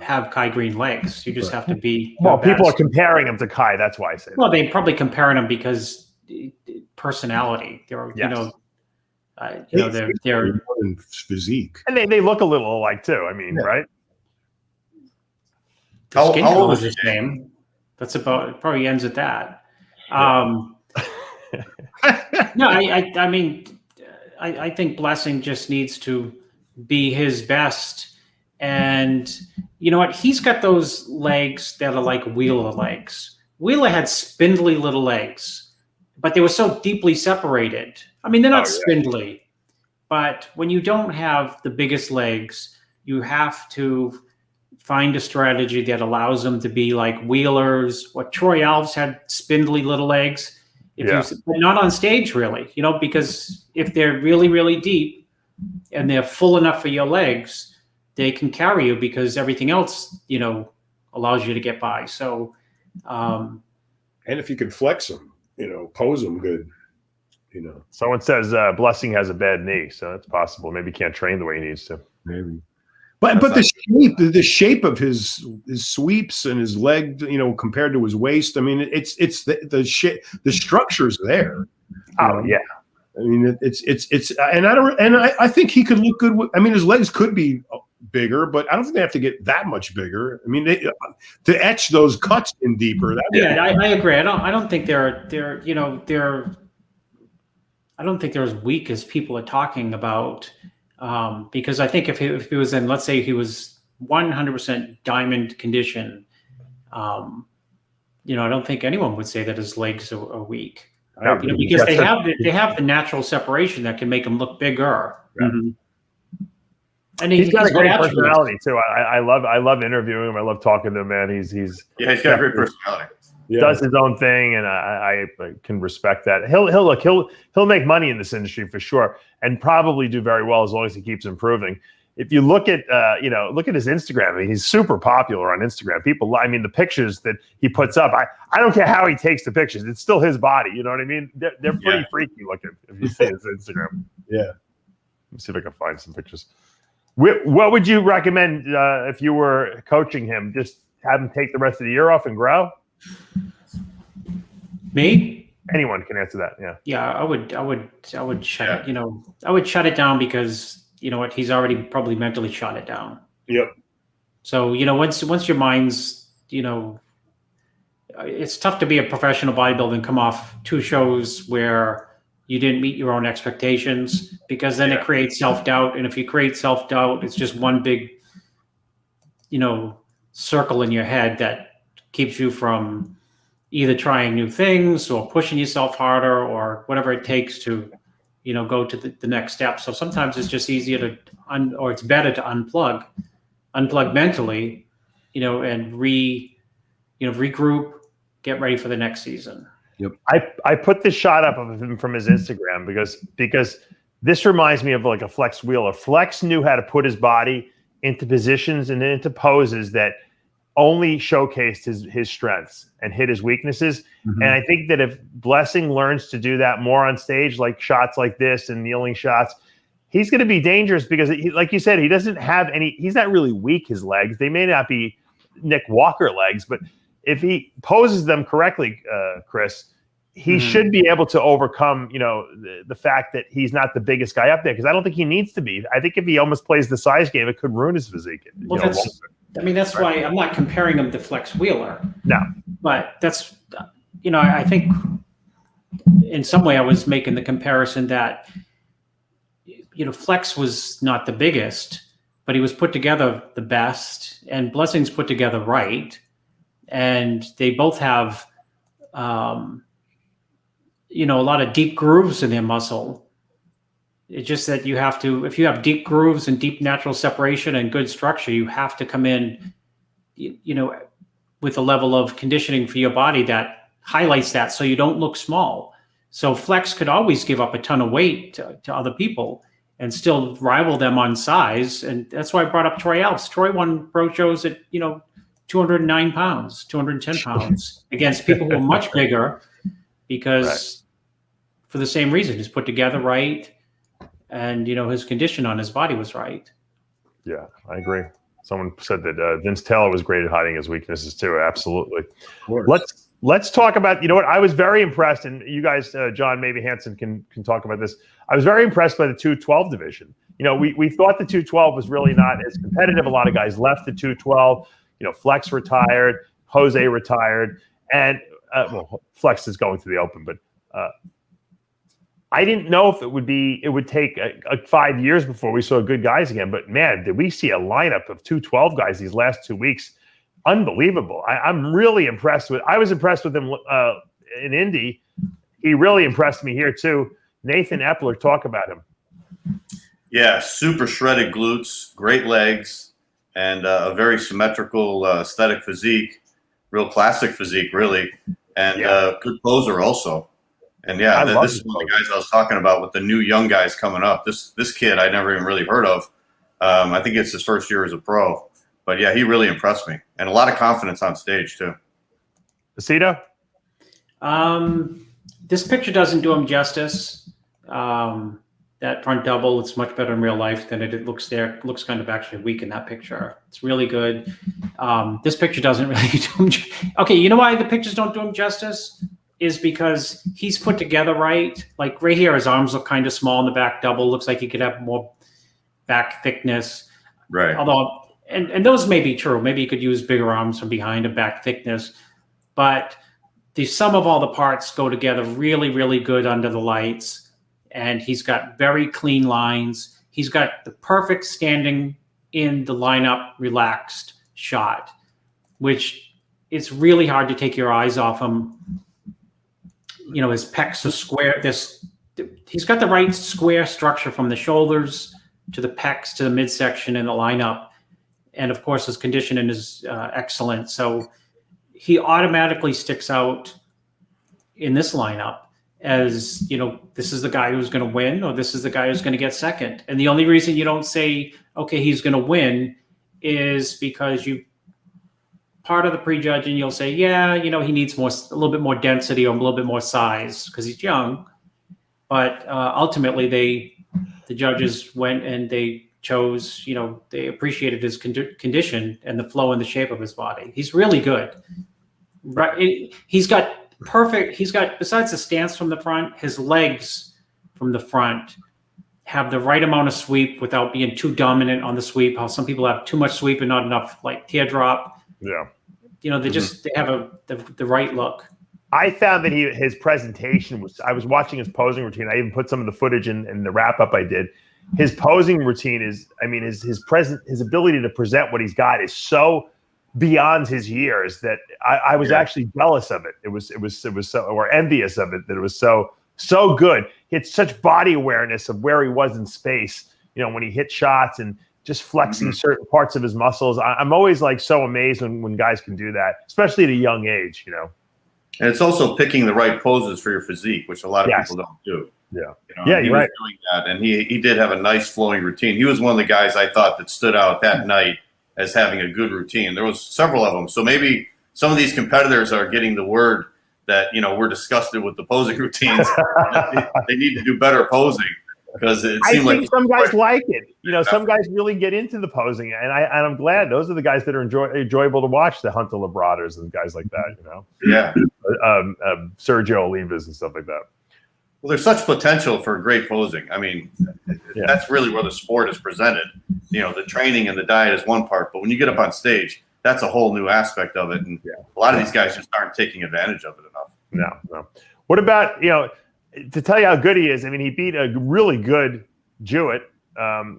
have Kai Green legs. You just have to be. Well, people are comparing him to Kai. That's why I say that. Well, they're probably comparing him because personality. They're they're physique, and they look a little alike too. I mean, right? How old is his name? That's about. It probably ends at that. No, I mean, I think Blessing just needs to be his best, and you know what? He's got those legs that are like Wheeler legs. Wheeler had spindly little legs, but they were so deeply separated. I mean, they're not spindly, but when you don't have the biggest legs, you have to find a strategy that allows them to be like Wheelers. What Troy Alves had spindly little legs, but not on stage really, because if they're really, really deep and they're full enough for your legs, they can carry you because everything else, allows you to get by. So, and if you can flex them, pose them good. Someone says Blessing has a bad knee, so it's possible. Maybe he can't train the way he needs to. Maybe, but the shape of his sweeps and his leg, compared to his waist. I mean, it's the shape, the structure's there. Oh yeah. I mean, I think he could look good. His legs could be bigger, but I don't think they have to get that much bigger. I mean, to etch those cuts in deeper. I agree. I don't think they're I don't think they're as weak as people are talking about, because I think if he was in, let's say he was 100% diamond condition, I don't think anyone would say that his legs are weak. No, Because they have the natural separation that can make him look bigger. Yeah. Mm-hmm. And he's got a great attributes. personality too. I love interviewing him. I love talking to him, man. He's got a great personality. Yeah. Does his own thing, and I can respect that. He'll make money in this industry for sure, and probably do very well as long as he keeps improving. If you look at his Instagram, I mean, he's super popular on Instagram. The pictures that he puts up, I don't care how he takes the pictures. It's still his body. You know what I mean? They're pretty freaky looking if you see his Instagram. Yeah. Let me see if I can find some pictures. What would you recommend if you were coaching him? Just have him take the rest of the year off and grow? Me? Anyone can answer that. Yeah. Yeah, I would shut it. I would shut it down because you know what? He's already probably mentally shot it down. Yep. So once your mind's it's tough to be a professional bodybuilder and come off 2 shows where you didn't meet your own expectations, because then it creates self-doubt. And if you create self-doubt, it's just one big, circle in your head that keeps you from either trying new things or pushing yourself harder or whatever it takes to, go to the next step. So sometimes it's just easier or it's better to unplug mentally, and regroup, get ready for the next season. Yep. I put this shot up of him from his Instagram because this reminds me of like a Flex Wheeler. Flex knew how to put his body into positions and into poses that only showcased his strengths and hit his weaknesses. Mm-hmm. And I think that if Blessing learns to do that more on stage, like shots like this and kneeling shots, he's going to be dangerous because, like you said, he doesn't have he's not really weak, his legs. They may not be Nick Walker legs, but if he poses them correctly, Chris, he should be able to overcome, the fact that he's not the biggest guy up there, because I don't think he needs to be. I think if he almost plays the size game, it could ruin his physique. Well, that's why I'm not comparing him to Flex Wheeler. No. But that's, I think in some way I was making the comparison that, Flex was not the biggest, but he was put together the best, and Blessing's put together right. And they both have, a lot of deep grooves in their muscle. It's just that you have to, if you have deep grooves and deep natural separation and good structure, you have to come in, with a level of conditioning for your body that highlights that so you don't look small. So Flex could always give up a ton of weight to other people and still rival them on size. And that's why I brought up Troy Alves. Troy won pro shows at, 209 pounds, 210 pounds against people who are much bigger, because for the same reason, he's put together right. And, his condition on his body was right. Yeah, I agree. Someone said that Vince Taylor was great at hiding his weaknesses too. Absolutely. Let's talk about, what I was very impressed, and you guys, John, maybe Hansen can talk about this. I was very impressed by the 212 division. We thought the 212 was really not as competitive. A lot of guys left the 212. Flex retired, Jose retired, and Flex is going to the Open, but I didn't know if it would take 5 years before we saw good guys again. But man, did we see a lineup of 212 guys these last 2 weeks? Unbelievable. I'm really impressed with. I was impressed with him in Indy. He really impressed me here too. Nathan Epler, talk about him. Yeah, super shredded glutes, great legs, and a very symmetrical aesthetic physique, real classic physique, really, and good poser also. And this is one of the guys I was talking about with the new young guys coming up. This kid I never even really heard of. I think it's his first year as a pro, but yeah, he really impressed me, and a lot of confidence on stage too. Aceto? This picture doesn't do him justice. That front double, it's much better in real life than it looks there. It looks kind of actually weak in that picture. It's really good. This picture doesn't really do him. Okay, you know why the pictures don't do him justice? Is because he's put together right. Like right here, his arms look kind of small in the back double. Looks like he could have more back thickness. Right. Although, and those may be true. Maybe he could use bigger arms from behind and back thickness. But the sum of all the parts go together really, really good under the lights. And he's got very clean lines. He's got the perfect standing in the lineup relaxed shot, which it's really hard to take your eyes off him. You know, his pecs are square. He's got the right square structure from the shoulders to the pecs to the midsection in the lineup. And of course, his conditioning is excellent. So he automatically sticks out in this lineup as, you know, this is the guy who's going to win, or this is the guy who's going to get second. And the only reason you don't say, okay, he's going to win is because part of the prejudging, you'll say, yeah, you know, he needs a little bit more density or a little bit more size because he's young. But ultimately, the judges went and they chose, you know, they appreciated his condition and the flow and the shape of his body. He's really good. Right? He's got, besides the stance from the front, his legs from the front have the right amount of sweep without being too dominant on the sweep. How some people have too much sweep and not enough like teardrop. Yeah. You know, they have the right look. I found that his presentation I was watching his posing routine. I even put some of the footage in the wrap up I did. His posing routine is, I mean, his ability to present what he's got is so beyond his years that I was actually jealous of it. It was so, or envious of it, that it was so good. He had such body awareness of where he was in space, you know, when he hit shots and just flexing certain parts of his muscles. I'm always like so amazed when guys can do that, especially at a young age, you know. And it's also picking the right poses for your physique, which a lot of people don't do. Yeah. You know, Yeah, he you're was right. doing that, and he did have a nice flowing routine. He was one of the guys I thought that stood out that night as having a good routine. There was several of them. So maybe some of these competitors are getting the word that, you know, we're disgusted with the posing routines. They need to do better posing, because it seemed like some guys like it. You know, some guys really get into the posing, and I'm glad those are the guys that are enjoyable to watch, the Hunter Labradors and guys like that. You know, yeah, Sergio Olivas and stuff like that. Well, there's such potential for great posing. I mean, that's really where the sport is presented. You know, the training and the diet is one part, but when you get up on stage, that's a whole new aspect of it. And a lot of these guys just aren't taking advantage of it enough. No. What about, you know, to tell you how good he is, I mean, he beat a really good Jewett,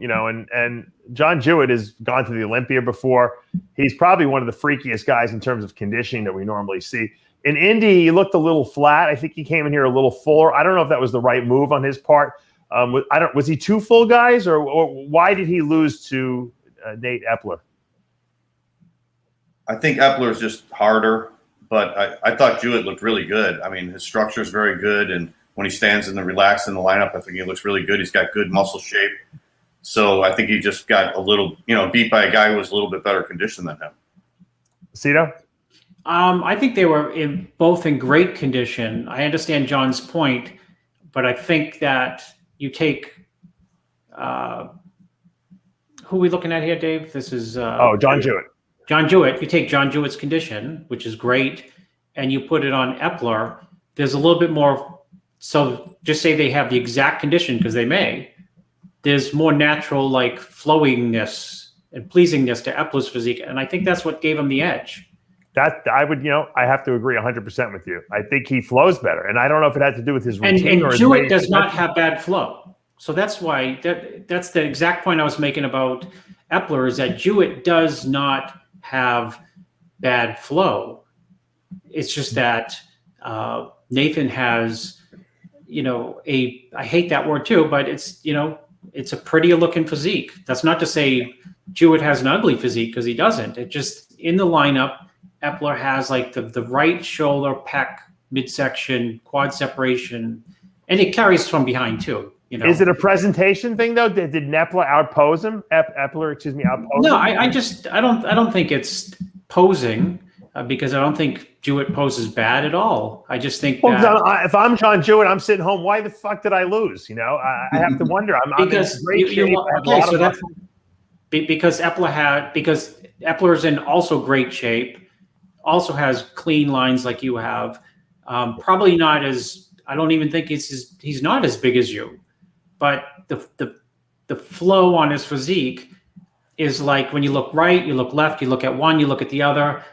you know, and John Jewett has gone to the Olympia before. He's probably one of the freakiest guys in terms of conditioning that we normally see. In Indy, he looked a little flat. I think he came in here a little fuller. I don't know if that was the right move on his part. Was he too full, guys, or why did he lose to Nate Epler? I think Eppler is just harder, but I thought Jewett looked really good. I mean, his structure is very good, and when he stands in the relaxed in the lineup, I think he looks really good. He's got good muscle shape. So I think he just got a little, you know, beat by a guy who was a little bit better conditioned than him. Aceto? I think they were both in great condition. I understand John's point, but I think that you take who are we looking at here, Dave? This is John Jewett. John Jewett. You take John Jewett's condition, which is great, and you put it on Eppler. There's a little bit more. So just say they have the exact condition, because they may. There's more natural, like, flowingness and pleasingness to Eppler's physique, and I think that's what gave him the edge. That I would, you know, I have to agree 100% with you. I think he flows better, and I don't know if it has to do with his routine or his Jewett weight. does not have bad flow, so that's why that's the exact point I was making about Eppler, is that Jewett does not have bad flow. It's just that Nathan has, you know, I hate that word too, but it's, you know, it's a prettier looking physique. That's not to say Jewett has an ugly physique, because he doesn't. It just, in the lineup, Eppler has like the right shoulder, pec, midsection, quad separation, and it carries from behind too. You know, is it a presentation thing though? Did Eppler outpose him? Eppler, excuse me, outpose no, him? I don't think it's posing, because I don't think Jewett poses bad at all. I just think that if I'm John Jewett, I'm sitting home. Why the fuck did I lose? You know, I have to wonder. Because because Eppler is in also great shape. Also has clean lines like you have. Probably not as, I don't even think he's not as big as you, but the flow on his physique is like, when you look right, you look left, you look at one, you look at the other.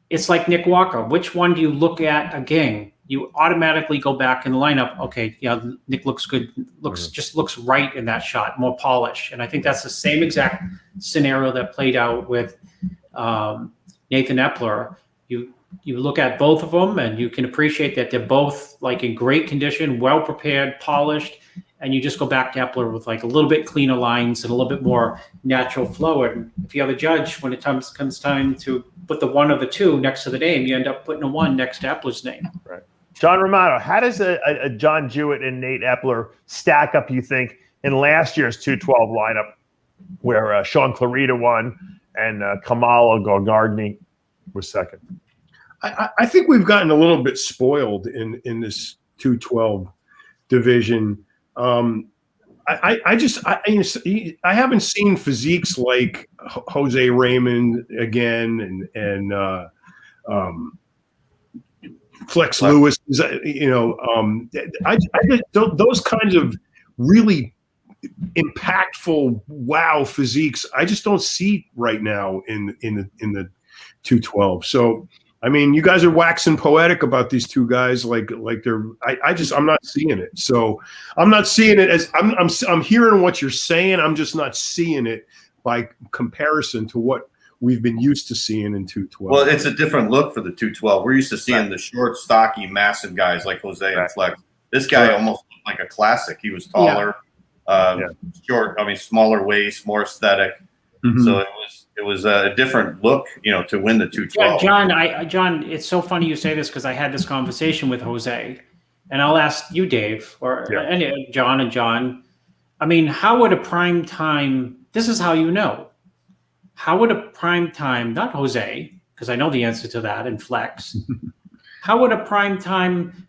It's like Nick Walker. Which one do you look at again? You automatically go back in the lineup. Okay, yeah, Nick looks good. Just looks right in that shot, more polish. And I think that's the same exact scenario that played out with Nathan Epler. you look at both of them and you can appreciate that they're both like in great condition, well prepared, polished, and you just go back to Eppler with like a little bit cleaner lines and a little bit more natural flow. And if you're the judge, when it comes time to put the one of the two next to the name, you end up putting a one next to Epler's name. Right. John Romano, how does a John Jewett and Nate Eppler stack up, you think, in last year's 212 lineup where Sean Clarita won and Kamala Gardney was second? I think we've gotten a little bit spoiled in this 212 division. I haven't seen physiques like Jose Raymond again and Flex Lewis. I just don't, those kinds of really impactful wow physiques I just don't see right now in the 212. So I mean, you guys are waxing poetic about these two guys, like they're. I'm not seeing it. So I'm not seeing it as I'm hearing what you're saying. I'm just not seeing it by comparison to what we've been used to seeing in 212. Well, it's a different look for the 212. We're used to seeing the short, stocky, massive guys like Jose and Flex. This guy almost looked like a classic. He was taller, short. I mean, smaller waist, more aesthetic. Mm-hmm. So it was a different look, to win the 212. Yeah, John, it's so funny you say this because I had this conversation with Jose, and I'll ask you, Dave, or John and John. I mean, how would a prime time? This is how you know. How would a prime time? Not Jose, because I know the answer to that. And Flex. How would a prime time?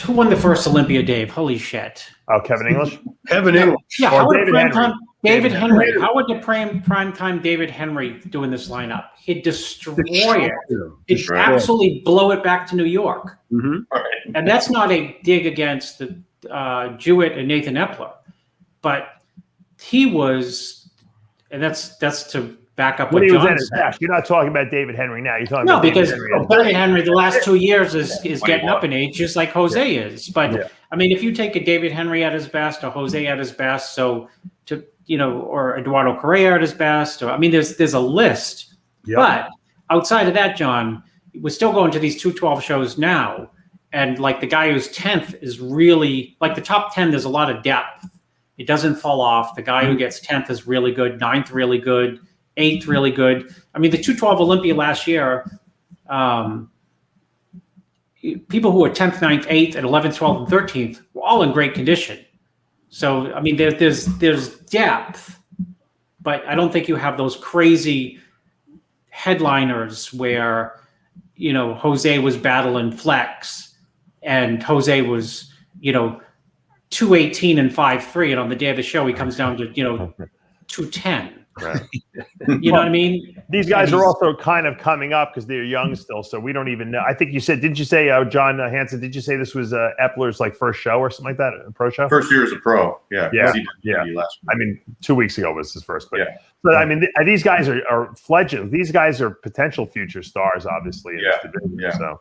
Who won the first Olympia, Dave? Holy shit. Oh, Kevin English? Kevin English. Yeah, how would David Henry. How would the prime time David Henry do in this lineup? He'd destroy it. He'd absolutely blow it back to New York. Mm-hmm. Right. And that's not a dig against the Jewett and Nathan Epler. But he was, and that's to back up when what he was John at his said. best. You're not talking about David Henry now. You're talking about because David Henry the last 2 years is getting up in age, just like Jose is. But I mean, if you take a David Henry at his best, or Jose at his best, or Eduardo Correa at his best, or I mean, there's a list. Yep. But outside of that, John, we're still going to these 212 shows now, and like the guy who's 10th is really like the top 10. There's a lot of depth. It doesn't fall off. The guy who gets 10th is really good. 9th really good. 8th really good. I mean, the 212 Olympia last year, people who were 10th, 9th, 8th, and 11th, 12th, and 13th were all in great condition. So, I mean, there's depth, but I don't think you have those crazy headliners where, Jose was battling Flex and Jose was, 218 and 5'3", and on the day of the show, he comes down to, 210. Right. You know what I mean? These guys are also kind of coming up because they're young still, so we don't even know. I think you said, didn't you say, John Hansen, did you say this was Epler's like first show or something like that, a pro show? First year as a pro, yeah. I mean, 2 weeks ago was his first, but I mean, these guys are fledgling. These guys are potential future stars, obviously. In this division, so.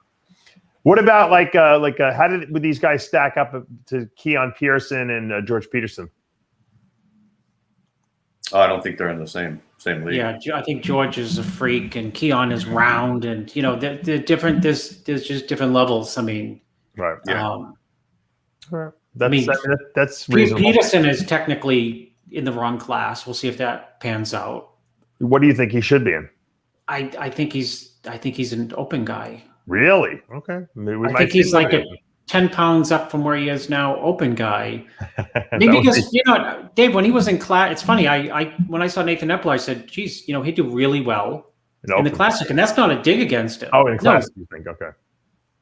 What about how would these guys stack up to Keon Pearson and George Peterson? Oh, I don't think they're in the same league. Yeah, I think George is a freak and Keon is round, and they're different. There's just different levels. I mean, right? Yeah. That's reasonable. Peterson is technically in the wrong class. We'll see if that pans out. What do you think he should be in? I think he's an open guy. Really? Okay. I think he's like a 10 pounds up from where he is now, open guy. Maybe because, Dave, when he was in class, it's funny. When I saw Nathan Epler, I said, geez, he'd do really well in the Classic. And that's not a dig against him. Oh, in Classic, you think? Okay.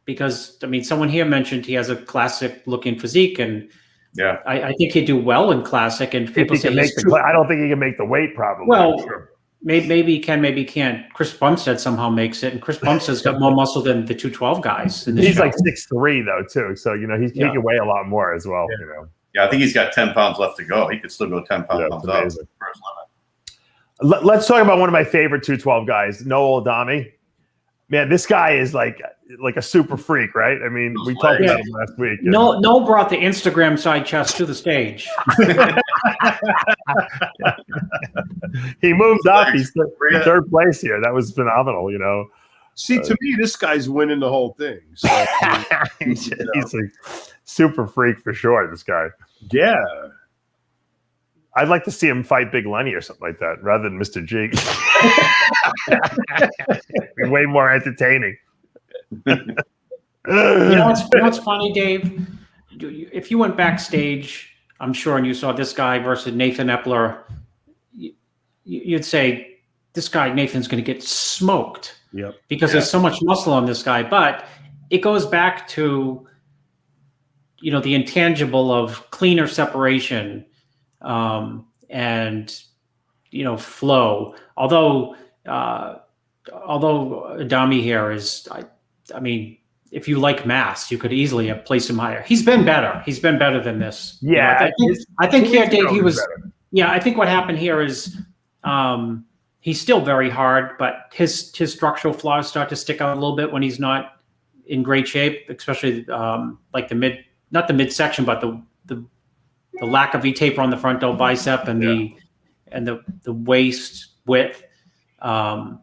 Because, I mean, someone here mentioned he has a Classic-looking physique, and I think he'd do well in Classic. And people say I don't think he can make the weight, probably. Well, maybe he can, maybe he can't. Chris Bumstead somehow makes it, and Chris Bumstead's got more muscle than the 212 guys. He's like 6'3", though, too. So, he can weigh a lot more as well. Yeah, I think he's got 10 pounds left to go. He could still go 10 pounds up. Let's talk about one of my favorite 212 guys, Noel Adame. Man, this guy is like like a super freak, right? I mean, we talked about him last week. Noel brought the Instagram side chest to the stage. He moved up. He's third place here. That was phenomenal, See, to me, this guy's winning the whole thing. So, he's a super freak for sure, this guy. Yeah. I'd like to see him fight Big Lenny or something like that rather than Mr. G. Way more entertaining. What's funny, Dave? If you went backstage, I'm sure, and you saw this guy versus Nathan Epler, you'd say, this guy, Nathan's going to get smoked. Yep. Because there's so much muscle on this guy. But it goes back to, the intangible of cleaner separation and, flow. Although Adame here is, I mean, if you like mass, you could easily have placed him higher. He's been better. He's been better than this. Yeah. I think here, Dave, he was better. Yeah, I think what happened here is he's still very hard, but his structural flaws start to stick out a little bit when he's not in great shape, especially like not the midsection, but the lack of V-taper on the frontal bicep and the waist width. But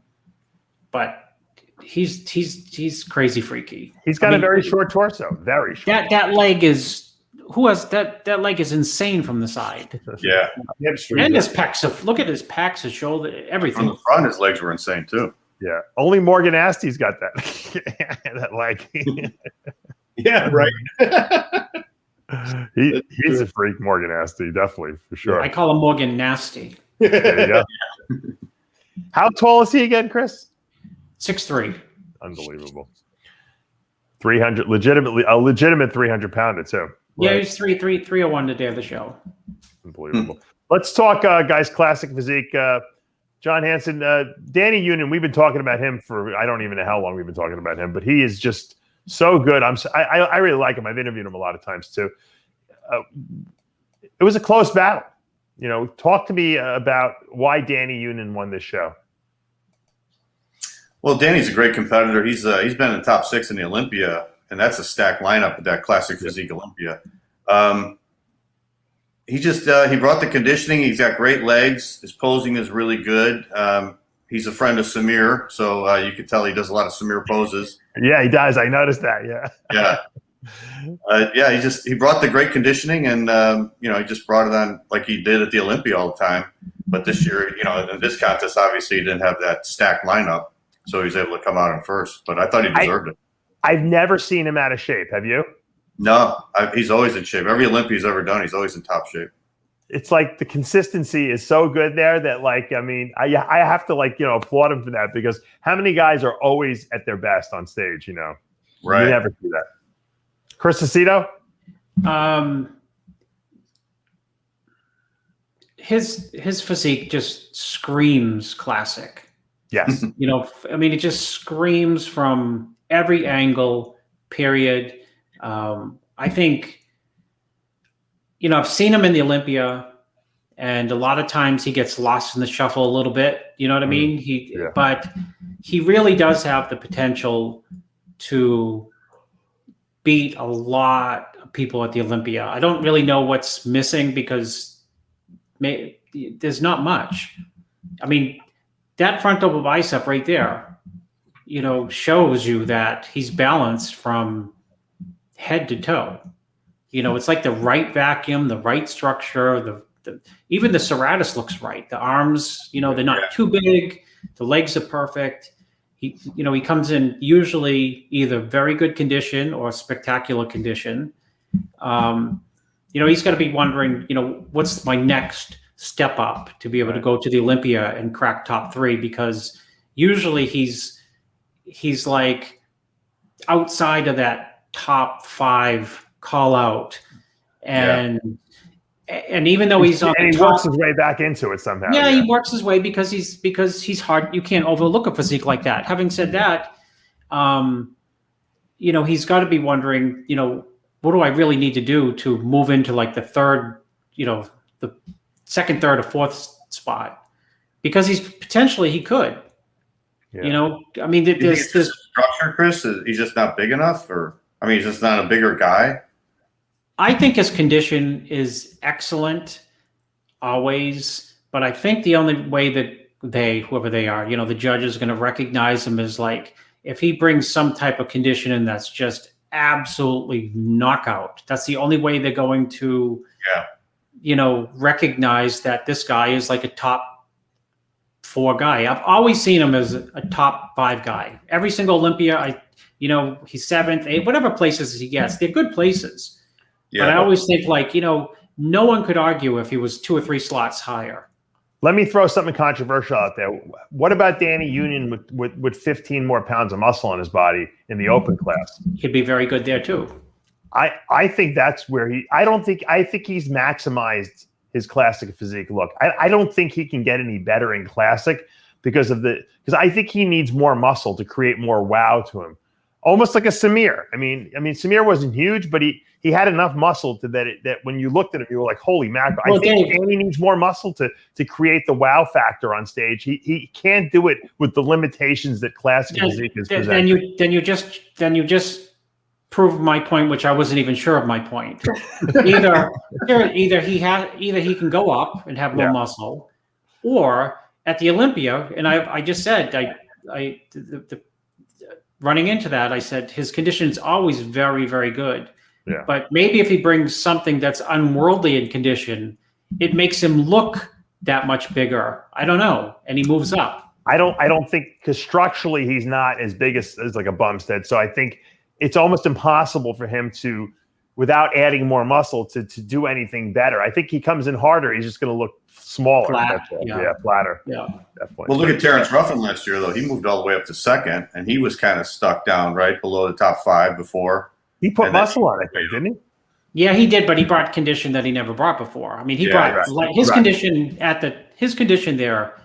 he's crazy freaky. He's got a very short torso, very short. That leg is. Who has that leg is insane from the side. Yeah. And his pecs. Look at his pecs, his shoulder, everything. From the front, his legs were insane too. Yeah. Only Morgan Asty's got that that leg. Yeah, right. He's a freak, Morgan Asty, definitely, for sure. I call him Morgan Nasty. There you go. How tall is he again, Chris? 6'3". Unbelievable. 300, a legitimate 300-pounder too. Yeah, he's 301 the day of the show. Unbelievable. Let's talk, guys, Classic Physique. John Hansen, Dani Younan, we've been talking about him for, I don't even know how long we've been talking about him, but he is just so good. I really like him. I've interviewed him a lot of times too. It was a close battle. Talk to me about why Dani Younan won this show. Well, Dani's a great competitor. He's been in the top 6 in the Olympia, and that's a stacked lineup at that Classic Physique Olympia. He brought the conditioning. He's got great legs. His posing is really good. He's a friend of Samir, so you can tell he does a lot of Samir poses. Yeah, he does. I noticed that. Yeah. Yeah. He brought the great conditioning, and he just brought it on like he did at the Olympia all the time. But this year, in this contest, obviously he didn't have that stacked lineup, so he was able to come out in first. But I thought he deserved it. I've never seen him out of shape. Have you? No, he's always in shape. Every Olympia he's ever done, he's always in top shape. It's like the consistency is so good there that, I have to applaud him for that, because how many guys are always at their best on stage? Right? You never see that. Chris Aceto? His physique just screams classic. Yes. It just screams from every angle, period. I think, I've seen him in the Olympia, and a lot of times he gets lost in the shuffle a little bit. You know what I mean? But he really does have the potential to beat a lot of people at the Olympia. I don't really know what's missing, because there's not much. That frontal bicep right there, shows you that he's balanced from head to toe. It's like the right vacuum, the right structure, even the serratus looks right. The arms, they're not too big. The legs are perfect. He comes in usually either very good condition or spectacular condition. He's got to be wondering, what's my next step up to be able to go to the Olympia and crack top 3, because usually he's like outside of that top 5 call out, and even though he's on and he works his way back into it somehow. Yeah, he works his way because he's hard. You can't overlook a physique like that. Having said that, he's got to be wondering, what do I really need to do to move into like the third, the second, third, or fourth spot, because he could. Yeah. There's structure, Chris? He's just not big enough, or I mean, he's just not a bigger guy. I think his condition is excellent, always. But I think the only way that whoever they are, the judge is going to recognize him is like if he brings some type of condition in that's just absolutely knockout. That's the only way they're going to, recognize that this guy is like a top 4 guy. I've always seen him as a top 5 guy. Every single Olympia, he's 7th, 8th, whatever places he gets, they're good places. Yeah, but I always think no one could argue if he was 2 or 3 slots higher. Let me throw something controversial out there. What about Dani Younan with 15 more pounds of muscle on his body in the open class? He'd be very good there too. I think that's where I think he's maximized his classic physique look. I don't think he can get any better in classic because I think he needs more muscle to create more wow to him. Almost like a Samir. I mean, Samir wasn't huge, but he had enough muscle that when you looked at him, you were like, "Holy mackerel!" I think Dani needs more muscle to create the wow factor on stage. He can't do it with the limitations that classic physique is presenting. Then you just proved my point, which I wasn't even sure of my point. either he can go up and have more muscle, or at the Olympia, and I just said running into that, I said his condition is always very, very good. Yeah. But maybe if he brings something that's unworldly in condition, it makes him look that much bigger. I don't know. And he moves up. I don't think, because structurally he's not as big as like a Bumstead. So I think it's almost impossible for him to, without adding more muscle, to do anything better. I think he comes in harder. He's just going to look smaller. Flatter. Yeah. Well, look at Terrence Ruffin last year, though. He moved all the way up to 2nd, and he was kind of stuck down right below the top 5 before. He put muscle on it, didn't he? Yeah, he did, but he brought condition that he never brought before. I mean, he brought condition his condition there.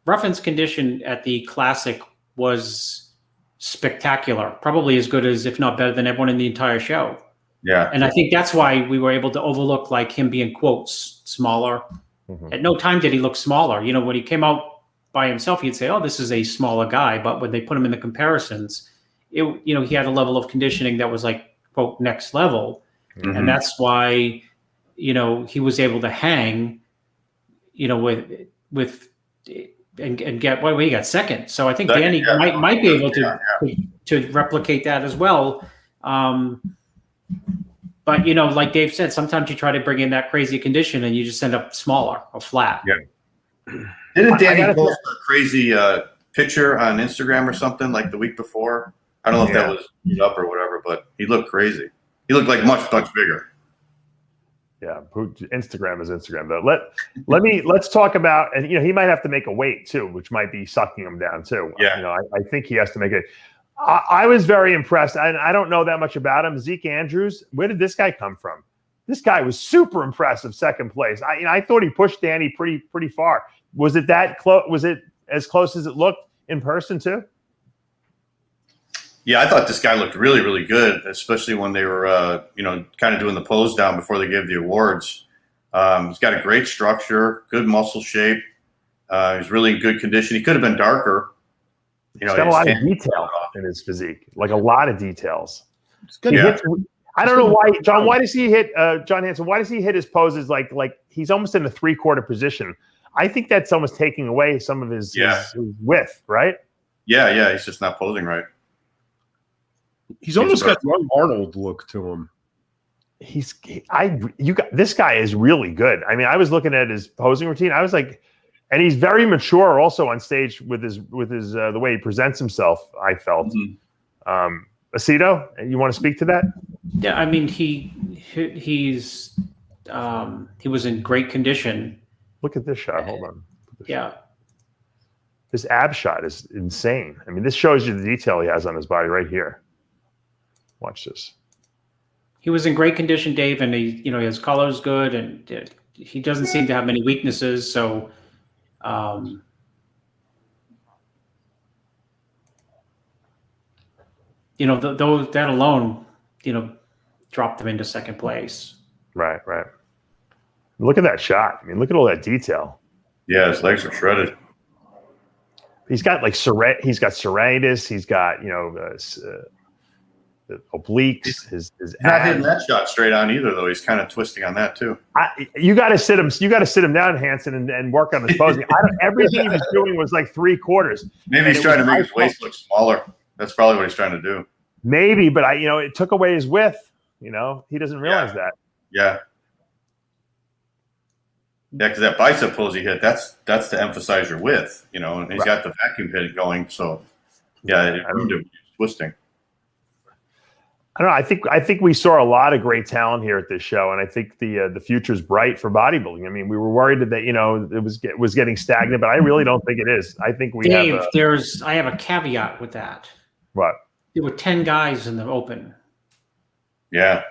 Ruffin's condition at the Classic was spectacular, probably as good as, if not better than everyone in the entire show. Yeah. And I think that's why we were able to overlook like him being, quotes, smaller. Mm-hmm. At no time did he look smaller. When he came out by himself, you'd say, oh, this is a smaller guy. But when they put him in the comparisons, he had a level of conditioning that was like, quote, next level. Mm-hmm. And that's why, he was able to hang, with and get, he got 2nd. So I think Dani might be able to replicate that as well. But, like Dave said, sometimes you try to bring in that crazy condition and you just end up smaller or flat. Yeah. Didn't Dani post a crazy picture on Instagram or something like the week before? I don't know if that was beat up or whatever, but he looked crazy. He looked like much, much bigger. Yeah, Instagram is Instagram though. Let's talk about, and he might have to make a weight too, which might be sucking him down too. Yeah. I think he has to make it. I was very impressed. I don't know that much about him. Zeke Andrews, where did this guy come from? This guy was super impressive, 2nd place. I thought he pushed Dani pretty far. Was it that close? Was it as close as it looked in person too? Yeah, I thought this guy looked really, really good, especially when they were, kind of doing the pose down before they gave the awards. He's got a great structure, good muscle shape. He's really in good condition. He could have been darker. He's got a lot of detail in his physique, like a lot of details. I don't know why, John. Why does he hit John Hansen? Why does he hit his poses like he's almost in a 3/4 position? I think that's almost taking away some of his width, right? Yeah. He's just not posing right. He's almost got young Arnold look to him. This guy is really good. I mean, I was looking at his posing routine. I was like, and he's very mature also on stage with his the way he presents himself. I felt. Mm-hmm. Aceto, you want to speak to that? Yeah, I mean he was in great condition. Look at this shot. Hold on. Yeah. This ab shot is insane. I mean, this shows you the detail he has on his body right here. Watch this. He was in great condition, Dave, and his color's good, and he doesn't seem to have many weaknesses. So, that alone, dropped him into 2nd place. Right. Look at that shot. I mean, look at all that detail. Yeah, his legs are shredded. he's got like he's got psoriasis. He's got the obliques. His not hitting that shot straight on either, though. He's kind of twisting on that too. You got to sit him. You got to sit him down, Hansen, and work on his posing. Everything he was doing was like 3/4. Maybe he's trying to make his waist look smaller. That's probably what he's trying to do. Maybe, but it took away his width. He doesn't realize that. Yeah. Yeah, because that bicep pose he hit, that's to emphasize your width, and he's got the vacuum hit going. So, yeah, he's twisting. I don't know. I think we saw a lot of great talent here at this show, and I think the future's bright for bodybuilding. I mean, we were worried that it was getting stagnant, but I really don't think it is. I think we have I have a caveat with that. What? There were 10 guys in the open. Yeah.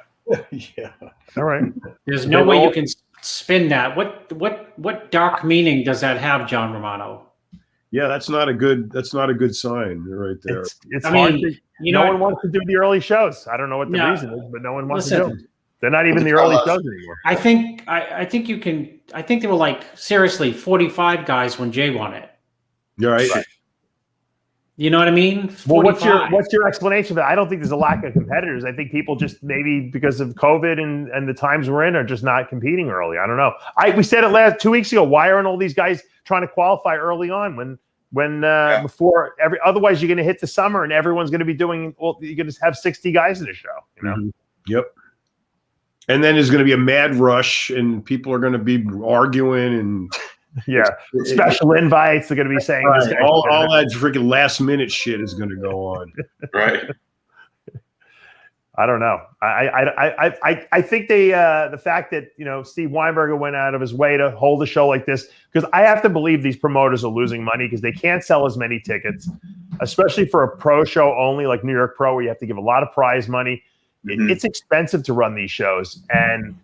Yeah. All right. There's no way you can spin that. What dark meaning does that have, John Romano? Yeah, that's not a good sign right there. It's hard. No one wants to do the early shows. I don't know what the reason is, but no one wants to do them. They're not even the early shows anymore. I think you can. I think there were like seriously 45 guys when Jay won it. You're right. You know what I mean? 45. Well, what's your explanation for that? I don't think there's a lack of competitors. I think people just maybe because of COVID and the times we're in are just not competing early. I don't know. We said it 2 weeks ago. Why aren't all these guys trying to qualify early on before otherwise you're going to hit the summer and everyone's going to be doing, you're going to have 60 guys in the show, Mm-hmm. Yep. And then there's going to be a mad rush and people are going to be arguing and special invites. They're going to be saying all that freaking last minute shit is going to go on. Right. I don't know. I think the fact that Steve Weinberger went out of his way to hold a show like this, because I have to believe these promoters are losing money because they can't sell as many tickets, especially for a pro show only like New York Pro, where you have to give a lot of prize money. Mm-hmm. It's expensive to run these shows, and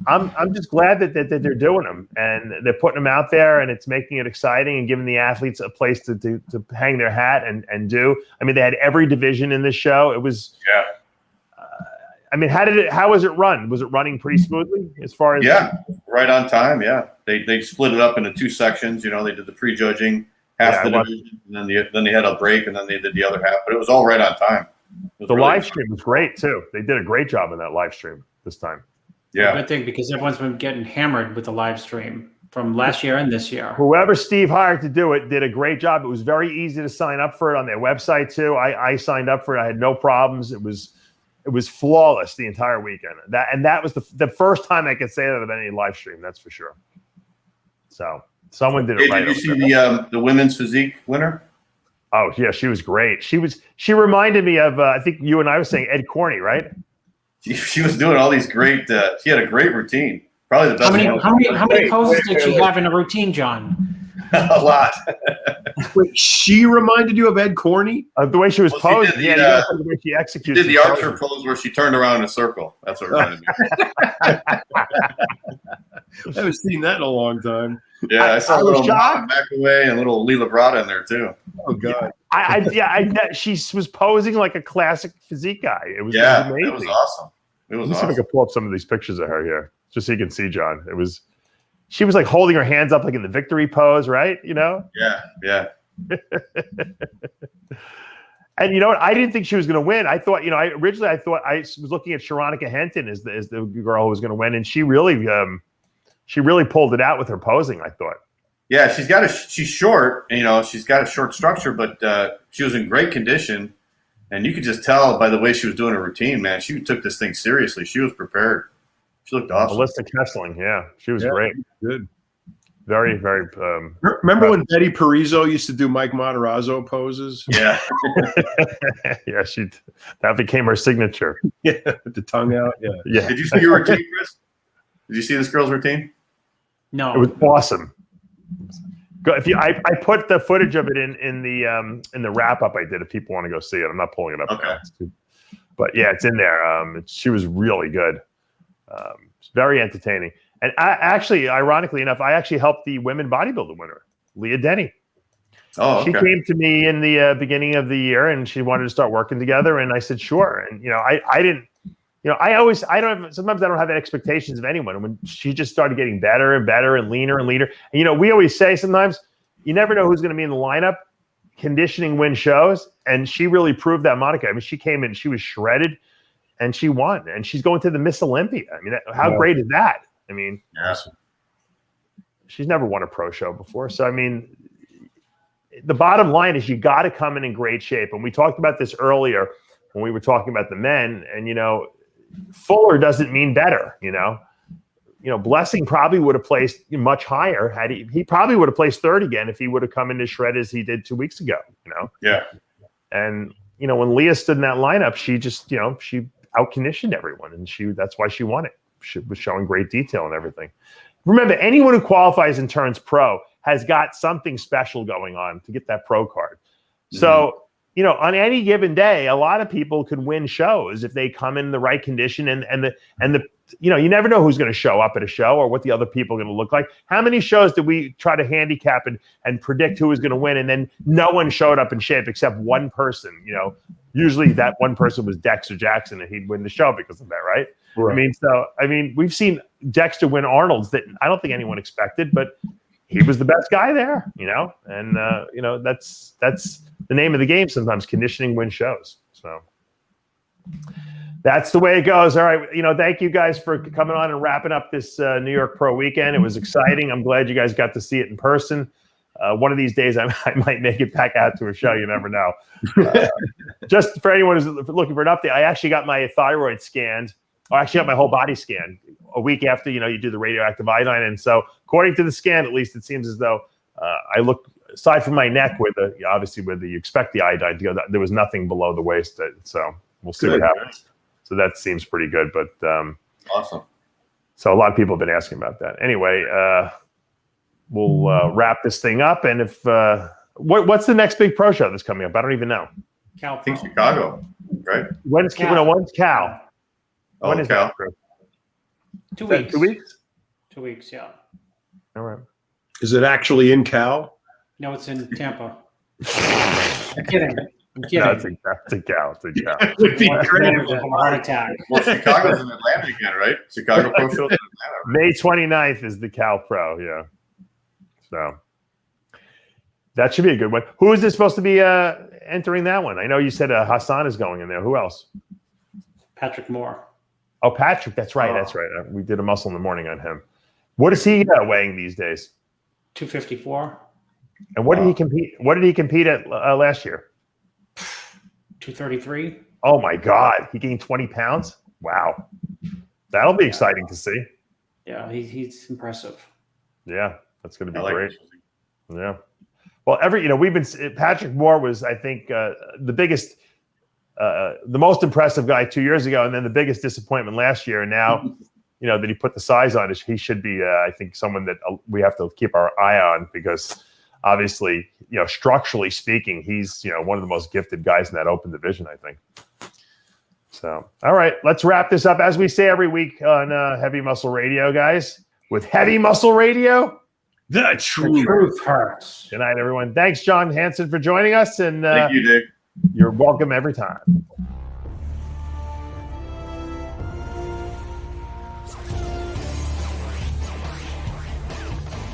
I'm just glad that they're doing them and they're putting them out there, and it's making it exciting and giving the athletes a place to hang their hat and do. I mean, they had every division in this show. It was I mean, how was it run? Was it running pretty smoothly as far as? Yeah, right on time. Yeah, they split it up into 2 sections. They did the prejudging half the division, and then they had a break, and then they did the other half. But it was all right on time. The live stream was great too. They did a great job in that live stream this time. Yeah, good thing because everyone's been getting hammered with the live stream from last year and this year. Whoever Steve hired to do it did a great job. It was very easy to sign up for it on their website too. I signed up for it. I had no problems. It was flawless the entire weekend. That was the first time I could say that of any live stream. That's for sure. So someone did it right. Did you see the women's physique winner? Oh yeah, she was great. She reminded me of I think you and I was saying Ed Corney, right? She was doing all these great. She had a great routine. Probably the best. How many poses did she have in a routine, John? A lot. Wait, she reminded you of Ed Corney? The way she was posed, the way she executed. She did the archer pose where she turned around in a circle. That's what reminded me. I haven't seen that in a long time. Yeah, I saw a little McAway and a little Lee Labrada in there too. Oh God! She was posing like a classic physique guy. It was amazing. It was awesome. Let me see if I can pull up some of these pictures of her here, just so you can see, John. She was like holding her hands up like in the victory pose, right? Yeah. And you know what? I didn't think she was going to win. I thought, originally I was looking at Sharonica Henton as the girl who was going to win, and she really pulled it out with her posing, I thought. Yeah, she's short, she's got a short structure, but she was in great condition, and you could just tell by the way she was doing her routine, man. She took this thing seriously. She was prepared. She looked awesome. Alyssa Kessling, she was great. Good. Very, very. Remember when Betty Parizo used to do Mike Matarazzo poses? Yeah. Yeah, that became her signature. Yeah, with the tongue out. Yeah. Did you see your routine, Chris? Did you see this girl's routine? No. It was awesome. I put the footage of it in the wrap up I did. If people want to go see it, I'm not pulling it up. Okay. Now. But yeah, it's in there. She was really good. Very entertaining. And ironically enough, I actually helped the women bodybuilder winner, Leah Denny. Oh, okay. She came to me in the beginning of the year, and she wanted to start working together. And I said, sure. And I didn't. Sometimes I don't have expectations of anyone. And when she just started getting better and better and leaner and leaner, and we always say sometimes you never know who's going to be in the lineup. conditioning win shows, and she really proved that moniker. I mean, she came in, she was shredded, and she won, and she's going to the Miss Olympia. I mean, how great is that? I mean, she's never won a pro show before. So, I mean, the bottom line is you got to come in great shape. And we talked about this earlier when we were talking about the men, and, you know, fuller doesn't mean better, you know. You know, Blessing probably would have placed much higher had he probably would have placed third again if he would have come in as shred as he did 2 weeks ago, you know? Yeah. And, you know, when Leah stood in that lineup, she just, you know, she out-conditioned everyone, and that's why she won it. She was showing great detail and everything. Remember, anyone who qualifies and turns pro has got something special going on to get that pro card. So, you know, on any given day, a lot of people could win shows if they come in the right condition and the you know, you never know who's going to show up at a show or what the other people are going to look like. How many shows did we try to handicap and predict who was going to win, and then no one showed up in shape except one person? You know, usually that one person was Dexter Jackson, and he'd win the show because of that, right? I mean, we've seen Dexter win Arnold's that I don't think anyone expected, but he was the best guy there, you know, and you know, that's the name of the game. Sometimes conditioning wins shows. So that's the way it goes. All right. You know, thank you guys for coming on and wrapping up this New York Pro weekend. It was exciting. I'm glad you guys got to see it in person. One of these days I might make it back out to a show. You never know. Just for anyone who's looking for an update, I actually got my thyroid scanned. I actually got my whole body scanned a week after, you know, you do the radioactive iodine. And so according to the scan, at least, it seems as though I look, aside from my neck where obviously where you expect the iodine to go, there was nothing below the waist. So we'll see what happens. So that seems pretty good, but awesome. So a lot of people have been asking about that. Anyway, we'll wrap this thing up. And if what's the next big pro show that's coming up? I don't even know. I think Chicago, right? When's Cal? No, when's Cal? Oh, when is Cal. that, Chris? 2 weeks. 2 weeks? 2 weeks, yeah. All right. Is it actually in Cal? No, it's in Tampa. I'm kidding. No, it's a Cal. It's a Cal. It would be great. Heart attack. Well, Chicago's in Atlanta again, right? Chicago Pro Show's in Atlanta. May 29th is the Cal Pro, yeah. So that should be a good one. Who is this supposed to be entering that one? I know you said Hassan is going in there. Who else? Patrick Moore. Oh, Patrick. That's right. That's right. We did a muscle in the morning on him. What is he weighing these days? 254. And what did he compete? What did he compete at last year? 233. Oh my God! He gained 20 pounds. Wow, that'll be exciting to see. Yeah, he's impressive. Yeah, that's going to be like great. it. Yeah. Well, we've been. Patrick Moore was, I think, the biggest. The most impressive guy 2 years ago, and then the biggest disappointment last year. And now, you know, that he put the size on, he should be, I think, someone that we have to keep our eye on, because obviously, you know, structurally speaking, he's, you know, one of the most gifted guys in that open division, I think. So, all right, let's wrap this up. As we say every week on Heavy Muscle Radio, guys, with Heavy Muscle Radio, The truth hurts. good night, everyone. Thanks, John Hansen, for joining us. And Thank you, Dave. you're welcome every time.